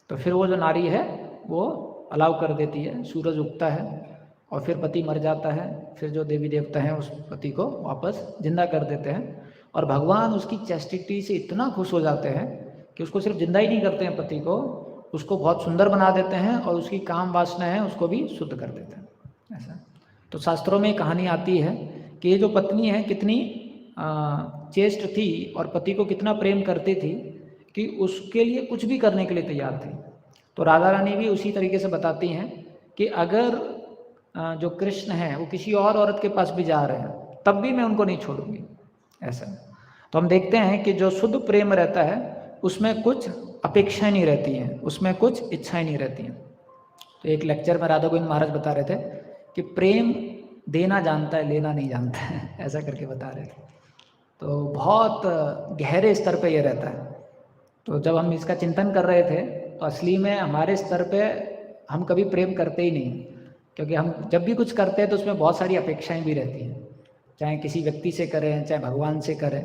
तो फिर वो जो नारी है वो अलाउ कर देती है, सूरज उगता है और फिर पति मर जाता है। फिर जो देवी देवता हैं उस पति को वापस जिंदा कर देते हैं और भगवान उसकी चैस्टिटी से इतना खुश हो जाते हैं कि उसको सिर्फ जिंदा ही नहीं करते हैं पति को, उसको बहुत सुंदर बना देते हैं और उसकी काम वासना है उसको भी शुद्ध कर देते हैं। ऐसा तो शास्त्रों में कहानी आती है कि ये जो पत्नी है कितनी चेष्ट थी और पति को कितना प्रेम करती थी कि उसके लिए कुछ भी करने के लिए तैयार थी। तो राधा रानी भी उसी तरीके से बताती हैं कि अगर जो कृष्ण हैं वो किसी और औरत के पास भी जा रहे हैं तब भी मैं उनको नहीं छोड़ूंगी। ऐसा तो हम देखते हैं कि जो शुद्ध प्रेम रहता है उसमें कुछ अपेक्षाएं नहीं रहती हैं, उसमें कुछ इच्छाएं नहीं रहती हैं। तो एक लेक्चर में राधा गोविंद महाराज बता रहे थे कि प्रेम देना जानता है, लेना नहीं जानता है, ऐसा करके बता रहे थे। तो बहुत गहरे स्तर पे ये रहता है। तो जब हम इसका चिंतन कर रहे थे तो असली में हमारे स्तर पे हम कभी प्रेम करते ही नहीं, क्योंकि हम जब भी कुछ करते हैं तो उसमें बहुत सारी अपेक्षाएं भी रहती हैं, चाहे किसी व्यक्ति से करें चाहे भगवान से करें।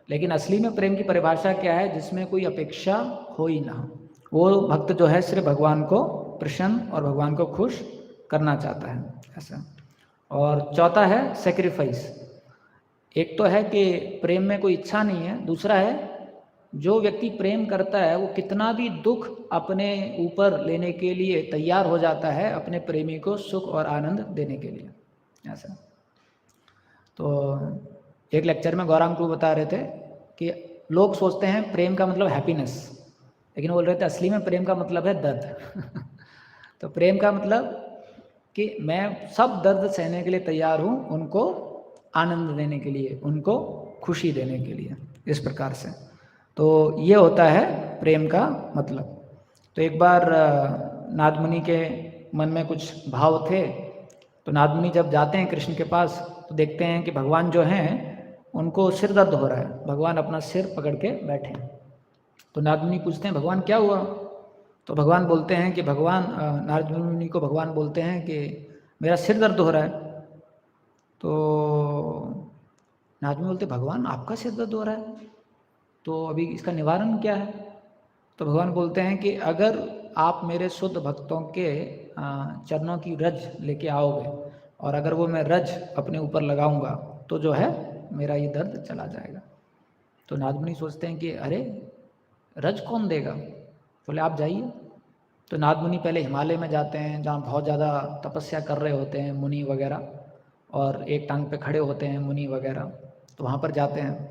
लेकिन असली में प्रेम की परिभाषा क्या है? जिसमें कोई अपेक्षा हो ही ना, वो भक्त जो है सिर्फ भगवान को प्रसन्न और भगवान को खुश करना चाहता है। ऐसा। और चौथा है सेक्रीफाइस। एक तो है कि प्रेम में कोई इच्छा नहीं है, दूसरा है जो व्यक्ति प्रेम करता है वो कितना भी दुख अपने ऊपर लेने के लिए तैयार हो जाता है अपने प्रेमी को सुख और आनंद देने के लिए। ऐसा। तो एक लेक्चर में गौरांग प्रभु बता रहे थे कि लोग सोचते हैं प्रेम का मतलब हैप्पीनेस, लेकिन बोल रहे थे असली में प्रेम का मतलब है दर्द। तो प्रेम का मतलब कि मैं सब दर्द सहने के लिए तैयार हूँ उनको आनंद देने के लिए, उनको खुशी देने के लिए, इस प्रकार से। तो ये होता है प्रेम का मतलब। तो एक बार नारद मुनि के मन में कुछ भाव थे, तो नारद मुनि जब जाते हैं कृष्ण के पास तो देखते हैं कि भगवान जो हैं उनको सिर दर्द हो रहा है, भगवान अपना सिर पकड़ के बैठे हैं। तो नारद मुनि पूछते हैं भगवान क्या हुआ? तो भगवान बोलते हैं कि नारद मुनि को भगवान बोलते हैं कि मेरा सिर दर्द हो रहा है। तो नारद मुनि बोलते भगवान आपका सिर दर्द हो रहा है, तो अभी इसका निवारण क्या है? तो भगवान बोलते हैं कि अगर आप मेरे शुद्ध भक्तों के चरणों की रज लेके आओगे और अगर वो मैं रज अपने ऊपर लगाऊंगा तो जो है मेरा ये दर्द चला जाएगा। तो नारद मुनि सोचते हैं कि अरे रज कौन देगा? बोले आप जाइए। तो नारद मुनि पहले हिमालय में जाते हैं जहाँ बहुत ज़्यादा तपस्या कर रहे होते हैं मुनि वगैरह, और एक टांग पे खड़े होते हैं मुनि वगैरह। तो वहाँ पर जाते हैं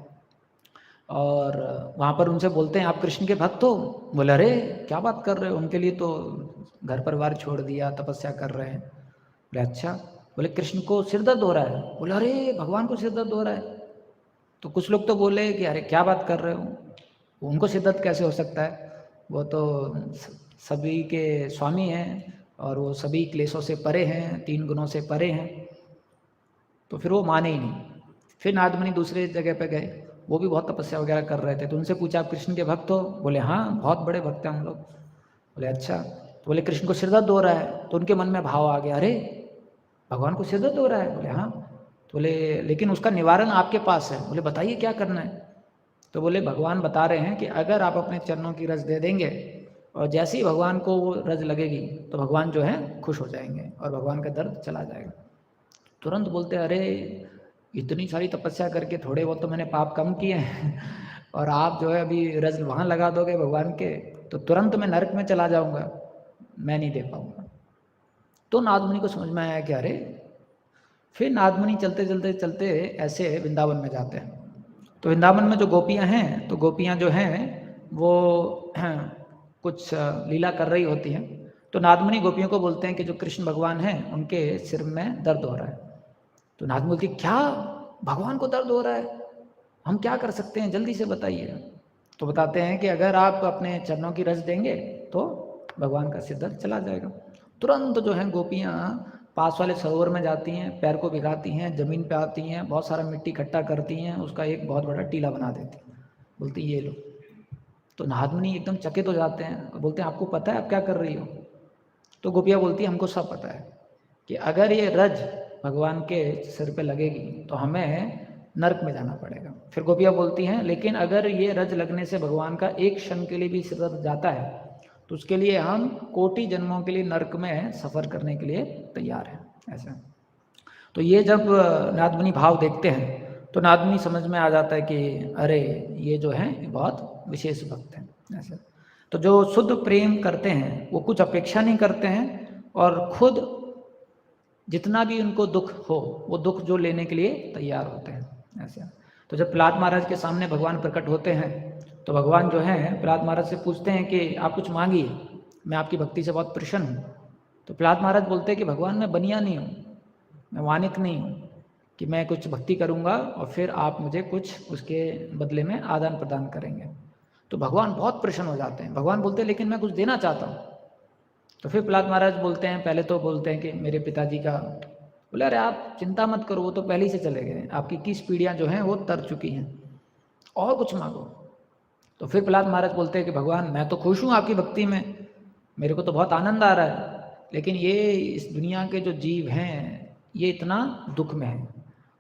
और वहाँ पर उनसे बोलते हैं आप कृष्ण के भक्त हो? बोले अरे क्या बात कर रहे हो, उनके लिए तो घर परिवार छोड़ दिया, तपस्या कर रहे हैं। बोले अच्छा। बोले कृष्ण को सिर दर्द हो रहा है? बोले अरे भगवान को सिर दर्द हो रहा है। तो कुछ लोग तो बोले कि अरे क्या बात कर रहे हो, उनको सिर दर्द कैसे हो सकता है, वो तो सभी के स्वामी हैं और वो सभी क्लेशों से परे हैं, 3 गुणों से परे हैं। तो फिर वो माने ही नहीं। फिर नारद मुनि दूसरे जगह पे गए, वो भी बहुत तपस्या वगैरह कर रहे थे। तो उनसे पूछा आप कृष्ण के भक्त हो? बोले हाँ बहुत बड़े भक्त हैं हम लोग। बोले अच्छा। तो बोले कृष्ण को सिर दर्द हो रहा है? तो उनके मन में भाव आ गया, अरे भगवान को सिर दर्द हो रहा है? बोले हाँ। तो बोले लेकिन उसका निवारण आपके पास है। बोले बताइए क्या करना है। तो बोले भगवान बता रहे हैं कि अगर आप अपने चरणों की रज दे देंगे और जैसे ही भगवान को वो रज लगेगी तो भगवान जो है खुश हो जाएंगे और भगवान का दर्द चला जाएगा। तुरंत बोलते अरे इतनी सारी तपस्या करके थोड़े बहुत तो मैंने पाप कम किए हैं और आप जो है अभी रज वहाँ लगा दोगे भगवान के तो तुरंत मैं नरक में चला जाऊंगा, मैं नहीं दे पाऊंगा। तो नारद मुनि को समझ में आया कि अरे, फिर नारद मुनि चलते चलते चलते ऐसे वृंदावन में जाते हैं। तो वृंदावन में जो गोपियां हैं तो गोपियां जो हैं वो कुछ लीला कर रही होती हैं। तो नारद मुनि गोपियों को बोलते हैं कि जो कृष्ण भगवान हैं उनके सिर में दर्द हो रहा है। तो नारद मुनि बोलती क्या भगवान को दर्द हो रहा है, हम क्या कर सकते हैं, जल्दी से बताइए। तो बताते हैं कि अगर आप अपने चरणों की रज देंगे तो भगवान का सिर दर्द चला जाएगा। तुरंत जो है गोपियाँ पास वाले सरोवर में जाती हैं, पैर को भिगाती हैं, ज़मीन पे आती हैं, बहुत सारा मिट्टी इकट्ठा करती हैं, उसका एक बहुत बड़ा टीला बना देती हैं, बोलती ये लो। तो नारद मुनि एकदम चकित हो जाते हैं और बोलते हैं आपको पता है आप क्या कर रही हो। तो गोपियाँ बोलती है हमको सब पता है कि अगर ये रज भगवान के सिर पे लगेगी तो हमें नरक में जाना पड़ेगा। फिर गोपियाँ बोलती हैं लेकिन अगर ये रज लगने से भगवान का एक क्षण के लिए भी सिर दर्द जाता है तो उसके लिए हम कोटि जन्मों के लिए नरक में सफ़र करने के लिए तैयार हैं। ऐसा तो ये जब नारद मुनि भाव देखते हैं तो नारद मुनि समझ में आ जाता है कि अरे ये जो है बहुत विशेष भक्त हैं। ऐसा तो जो शुद्ध प्रेम करते हैं वो कुछ अपेक्षा नहीं करते हैं और खुद जितना भी उनको दुख हो वो दुख जो लेने के लिए तैयार होते हैं। ऐसा तो जब प्रहलाद महाराज के सामने भगवान प्रकट होते हैं तो भगवान जो है प्रहलाद महाराज से पूछते हैं कि आप कुछ मांगिए, मैं आपकी भक्ति से बहुत प्रसन्न हूँ। तो प्रहलाद महाराज बोलते हैं कि भगवान मैं बनिया नहीं हूँ, मैं वानिक नहीं हूँ कि मैं कुछ भक्ति करूँगा और फिर आप मुझे कुछ उसके बदले में आदान प्रदान करेंगे। तो भगवान बहुत प्रसन्न हो जाते हैं। भगवान बोलते हैं लेकिन मैं कुछ देना चाहता हूँ। तो फिर प्रहलाद महाराज बोलते हैं, पहले तो बोलते हैं कि मेरे पिताजी का, बोले अरे आप चिंता मत करो वो तो पहले ही से चले गए, आपकी 21 पीढ़ियाँ जो हैं वो तर चुकी हैं, और कुछ मांगो। तो फिर प्रहलाद महाराज बोलते हैं कि भगवान मैं तो खुश हूँ आपकी भक्ति में, मेरे को तो बहुत आनंद आ रहा है, लेकिन ये इस दुनिया के जो जीव हैं ये इतना दुख में है,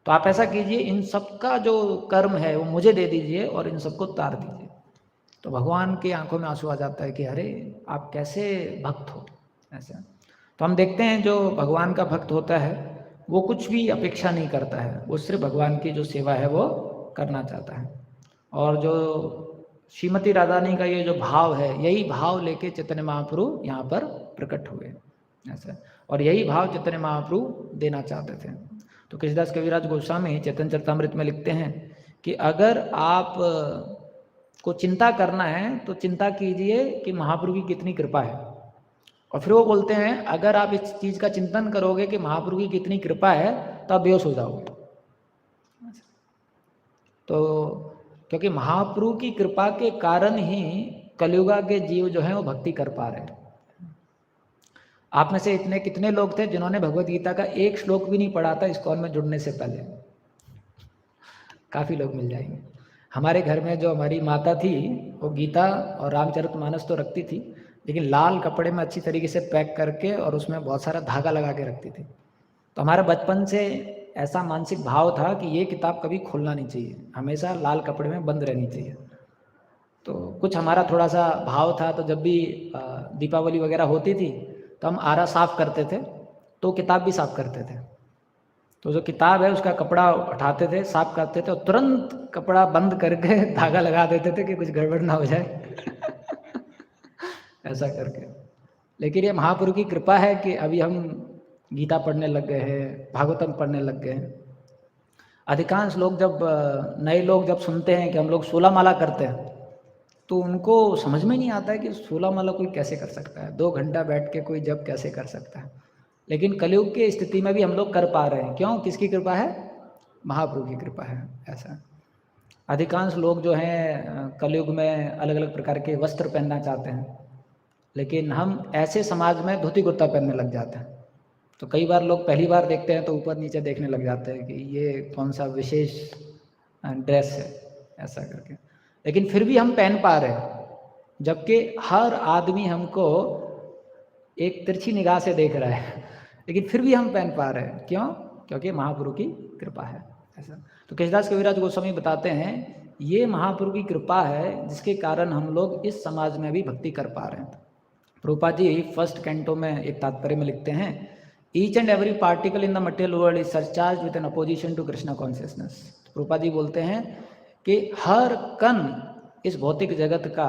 तो आप ऐसा कीजिए इन सब का जो कर्म है वो मुझे दे दीजिए और इन सबको तार दीजिए। तो भगवान की आंखों में आंसू आ जाता है कि अरे आप कैसे भक्त हो। ऐसा तो हम देखते हैं जो भगवान का भक्त होता है वो कुछ भी अपेक्षा नहीं करता है, वो सिर्फ भगवान की जो सेवा है वो करना चाहता है। और जो श्रीमती राधारानी का ये जो भाव है, यही भाव लेके चैतन्य महाप्रभु यहाँ पर प्रकट हुए। ऐसा और यही भाव चैतन्य महाप्रभु देना चाहते थे। तो कृष्णदास कविराज गोस्वामी चैतन्य चरितामृत में लिखते हैं कि अगर आप को चिंता करना है तो चिंता कीजिए कि महाप्रभु की कितनी कृपा है। और फिर वो बोलते हैं अगर आप इस चीज़ का चिंतन करोगे कि महाप्रभु की कितनी कृपा है तो आप बेहोश हो जाओगे। तो क्योंकि महाप्रभु की कृपा के कारण ही कलियुगा के जीव जो हैं वो भक्ति कर पा रहे हैं। आप में से इतने कितने लोग थे जिन्होंने भगवत गीता का एक श्लोक भी नहीं पढ़ा था इस्कॉन में जुड़ने से पहले? काफ़ी लोग मिल जाएंगे। हमारे घर में जो हमारी माता थी वो गीता और रामचरितमानस तो रखती थी, लेकिन लाल कपड़े में अच्छी तरीके से पैक करके और उसमें बहुत सारा धागा लगा के रखती थी। तो हमारा बचपन से ऐसा मानसिक भाव था कि ये किताब कभी खोलना नहीं चाहिए, हमेशा लाल कपड़े में बंद रहनी चाहिए। तो कुछ हमारा थोड़ा सा भाव था, तो जब भी दीपावली वगैरह होती थी तो हम आरा साफ़ करते थे तो किताब भी साफ़ करते थे। तो जो किताब है उसका कपड़ा उठाते थे, साफ करते थे और तुरंत कपड़ा बंद करके धागा लगा देते थे कि कुछ गड़बड़ ना हो जाए ऐसा करके। लेकिन ये महाप्रभु की कृपा है कि अभी हम गीता पढ़ने लग गए हैं, भागवतम पढ़ने लग गए हैं। अधिकांश लोग जब नए लोग जब सुनते हैं कि हम लोग 16 माला करते हैं तो उनको समझ में नहीं आता है कि 16 माला कोई कैसे कर सकता है, 2 घंटा बैठ के कोई जब कैसे कर सकता है। लेकिन कलयुग की स्थिति में भी हम लोग कर पा रहे हैं। क्यों? किसकी कृपा है? महाप्रभु की कृपा है। ऐसा अधिकांश लोग जो हैं कलयुग में अलग अलग प्रकार के वस्त्र पहनना चाहते हैं, लेकिन हम ऐसे समाज में धोती कुर्ता पहनने लग जाते हैं। तो कई बार लोग पहली बार देखते हैं तो ऊपर नीचे देखने लग जाते हैं कि ये कौन सा विशेष ड्रेस है, ऐसा करके। लेकिन फिर भी हम पहन पा रहे हैं, जबकि हर आदमी हमको एक तिरछी निगाह से देख रहा है, लेकिन फिर भी हम पहन पा रहे हैं। क्यों? क्योंकि महाप्रभु की कृपा है ऐसा। तो केशदास कविराज गोस्वामी बताते हैं ये महाप्रभु की कृपा है जिसके कारण हम लोग इस समाज में भी भक्ति कर पा रहे हैं। प्रभुपाद जी फर्स्ट कैंटो में एक तात्पर्य में लिखते हैं each and every particle in the material world is surcharged with an opposition to Krishna consciousness. Prabhupada ji बोलते हैं कि हर कण इस भौतिक जगत का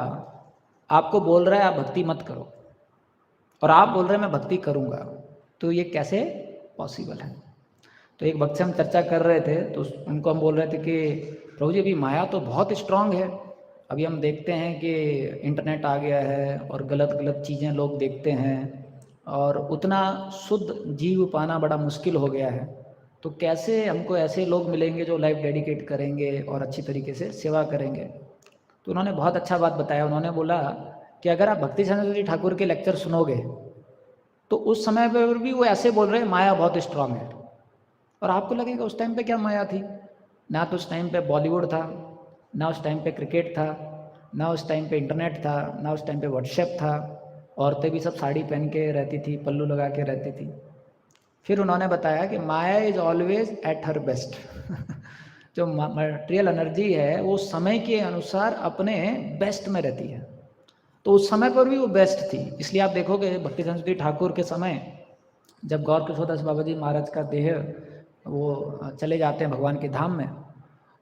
आपको बोल रहा है आप भक्ति मत करो, और आप बोल रहे हैं मैं भक्ति करूँगा, तो ये कैसे पॉसिबल है। तो एक भक्त से हम चर्चा कर रहे थे तो उनको हम बोल रहे थे कि प्रभु जी अभी माया तो बहुत स्ट्रांग है, अभी हम देखते हैं कि इंटरनेट आ गया है और गलत गलत चीज़ें लोग देखते हैं और उतना शुद्ध जीव पाना बड़ा मुश्किल हो गया है, तो कैसे हमको ऐसे लोग मिलेंगे जो लाइफ डेडिकेट करेंगे और अच्छी तरीके से सेवा करेंगे। तो उन्होंने बहुत अच्छा बात बताया। उन्होंने बोला कि अगर आप भक्ति सरस्वती ठाकुर के लेक्चर सुनोगे तो उस समय पर भी वो ऐसे बोल रहे हैं माया बहुत स्ट्रांग है, और आपको लगेगा उस टाइम पे क्या माया थी, ना तो उस टाइम पे बॉलीवुड था, ना उस टाइम पे क्रिकेट था, ना उस टाइम पे इंटरनेट था, ना उस टाइम पे व्हाट्सएप था, औरतें भी सब साड़ी पहन के रहती थी, पल्लू लगा के रहती थी। फिर उन्होंने बताया कि Maya is always at her best जो मटेरियल एनर्जी है वो समय के अनुसार अपने बेस्ट में रहती है, तो उस समय पर भी वो बेस्ट थी। इसलिए आप देखोगे भक्ति सरस्वती ठाकुर के समय जब गौर किशोरदास बाबा जी महाराज का देह वो चले जाते हैं भगवान के धाम में,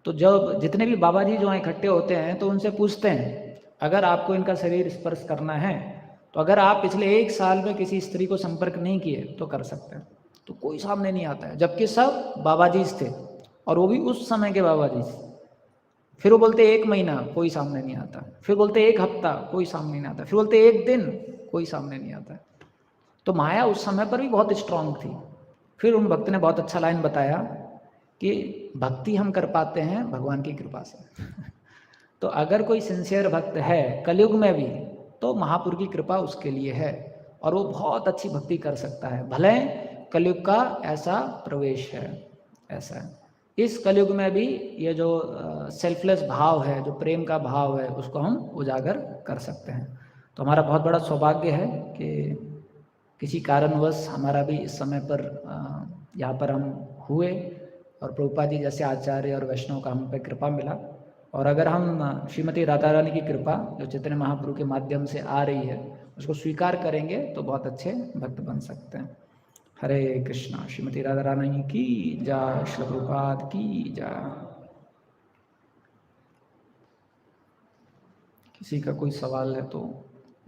तो जब जितने भी बाबा जी जो इकट्ठे होते हैं तो उनसे पूछते हैं अगर आपको इनका शरीर स्पर्श करना है तो अगर आप पिछले 1 साल में किसी स्त्री को संपर्क नहीं किए तो कर सकते हैं, तो कोई सामने नहीं आता है, जबकि सब बाबा जी थे और वो भी उस समय के बाबा जी। फिर वो बोलते 1 महीना, कोई सामने नहीं आता, फिर बोलते 1 हफ्ता, कोई सामने नहीं आता, फिर बोलते 1 दिन, कोई सामने नहीं आता। तो माया उस समय पर भी बहुत स्ट्रांग थी। फिर उन भक्त ने बहुत अच्छा लाइन बताया कि भक्ति हम कर पाते हैं भगवान की कृपा से तो अगर कोई सिंसियर भक्त है कलयुग में भी तो महापुरुष की कृपा उसके लिए है और वो बहुत अच्छी भक्ति कर सकता है, भले कलयुग का ऐसा प्रवेश है। ऐसा है इस कलयुग में भी ये जो सेल्फलेस भाव है, जो प्रेम का भाव है, उसको हम उजागर कर सकते हैं। तो हमारा बहुत बड़ा सौभाग्य है कि किसी कारणवश हमारा भी इस समय पर यहाँ पर हम हुए और प्रभुपाद जी जैसे आचार्य और वैष्णव का हम पे कृपा मिला, और अगर हम श्रीमती राधा रानी की कृपा जो चैतन्य महाप्रभु के माध्यम से आ रही है उसको स्वीकार करेंगे तो बहुत अच्छे भक्त बन सकते हैं। हरे कृष्णा। श्रीमती राधा रानी की जय, श्री प्रभुपाद की जय। किसी का कोई सवाल है तो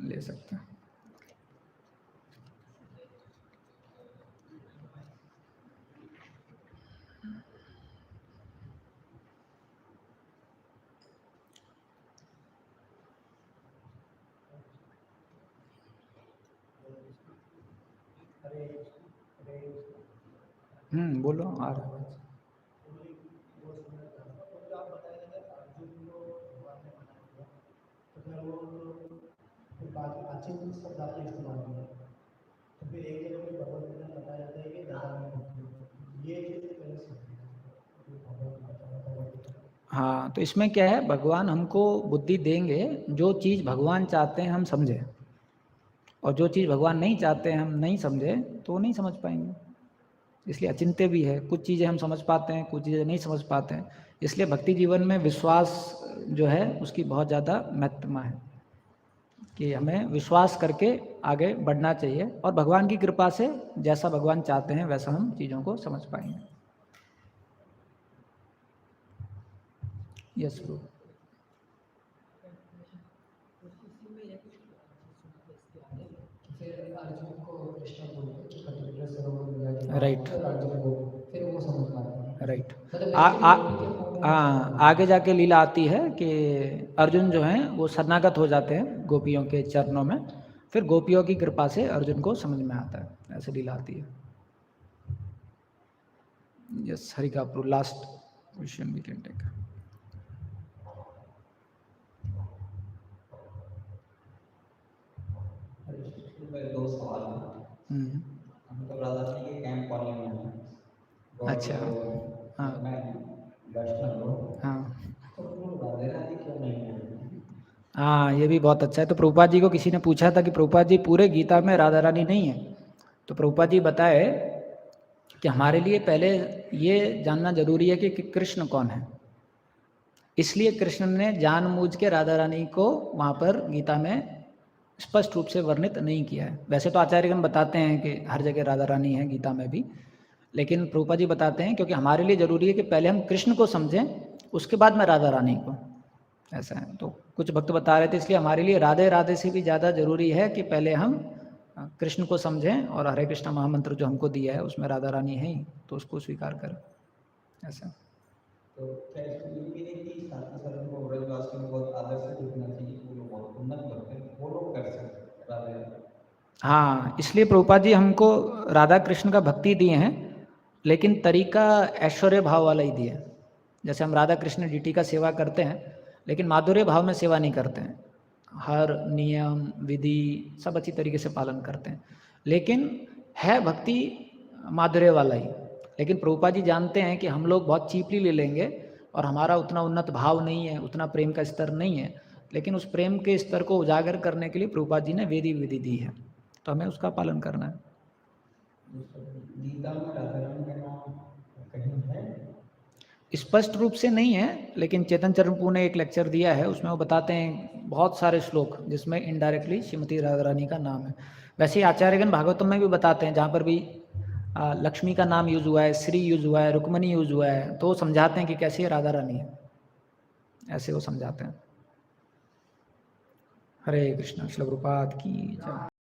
ले सकते हैं। बोलो आ रहा है। हाँ, तो इसमें क्या है, भगवान हमको बुद्धि देंगे, जो चीज़ भगवान चाहते हैं हम समझें, और जो चीज़ भगवान नहीं चाहते हैं हम नहीं समझे तो नहीं समझ पाएंगे। इसलिए अचिंत्य भी है, कुछ चीज़ें हम समझ पाते हैं, कुछ चीज़ें नहीं समझ पाते हैं। इसलिए भक्ति जीवन में विश्वास जो है उसकी बहुत ज़्यादा महत्वता है कि हमें विश्वास करके आगे बढ़ना चाहिए, और भगवान की कृपा से जैसा भगवान चाहते हैं वैसा हम चीज़ों को समझ पाएंगे। Yes bro. Right right. आगे जाके लीला आती है कि अर्जुन जो हैं वो शरणागत हो जाते हैं गोपियों के चरणों में, फिर गोपियों की कृपा से अर्जुन को समझ में आता है, ऐसे लीला आती है। यस हरि का last question we can take. दो सवाल हैं। हमको राधा जी के कैंप कॉलोनी में है। अच्छा। हाँ मैं वैष्णव हूँ। हाँ तो राधा जी क्यों नहीं है? हाँ, ये भी बहुत अच्छा है। तो प्रभुपाद जी को किसी ने पूछा था कि प्रभुपाद जी पूरे गीता में राधा रानी नहीं है, तो प्रभुपाद जी बताए कि हमारे लिए पहले ये जानना जरूरी है कि कृष्ण कौन है। इसलिए कृष्ण ने जानबूझ के राधा रानी को वहाँ पर गीता में स्पष्ट रूप से वर्णित नहीं किया है। वैसे तो आचार्यगण बताते हैं कि हर जगह राधा रानी है गीता में भी, लेकिन प्रभुपाद जी बताते हैं क्योंकि हमारे लिए जरूरी है कि पहले हम कृष्ण को समझें, उसके बाद में राधा रानी को। ऐसा है। तो कुछ भक्त बता रहे थे, इसलिए हमारे लिए राधे राधे से भी ज़्यादा जरूरी है कि पहले हम कृष्ण को समझें, और हरे कृष्ण महामंत्र जो हमको दिया है उसमें राधा रानी है ही, तो उसको स्वीकार करें। ऐसा। तो क्या इसमें ये भी है कि साथ ही साथ उनको ब्रजवासी में बहुत आदर से देखना चाहिए, वो लोग बहुत उन्नत करते हैं, वो लोग कर सकते राधे राधे। हाँ, इसलिए प्रभुपाद जी हमको राधा कृष्ण का भक्ति दिए हैं, लेकिन तरीका ऐश्वर्य भाव वाला ही दिया है। जैसे हम राधा कृष्ण डीटी का सेवा करते हैं, लेकिन माधुर्य भाव में सेवा नहीं करते हैं। हर नियम विधि सब अच्छी तरीके से पालन करते हैं, लेकिन है भक्ति माधुर्य वाला ही। लेकिन प्रभुपाद जी जानते हैं कि हम लोग बहुत चीपली ले लेंगे और हमारा उतना उन्नत भाव नहीं है, उतना प्रेम का स्तर नहीं है, लेकिन उस प्रेम के स्तर को उजागर करने के लिए प्रभुपाद जी ने वेदी विधि दी है, तो हमें उसका पालन करना है। गीता में राधा रानी का नाम कहीं है? स्पष्ट रूप से नहीं है, लेकिन चेतन चरण प्रभु ने एक लेक्चर दिया है, उसमें वो बताते हैं बहुत सारे श्लोक जिसमें इनडायरेक्टली श्रीमती राधा रानी का नाम है। वैसे ही आचार्यगण भागवतम में भी बताते हैं, जहाँ पर भी लक्ष्मी का नाम यूज हुआ है, श्री यूज हुआ है, रुक्मणी यूज हुआ है, तो वो समझाते हैं कि कैसे राधा रानी है, ऐसे वो समझाते हैं। हरे कृष्ण। श्री प्रभुपाद की जय।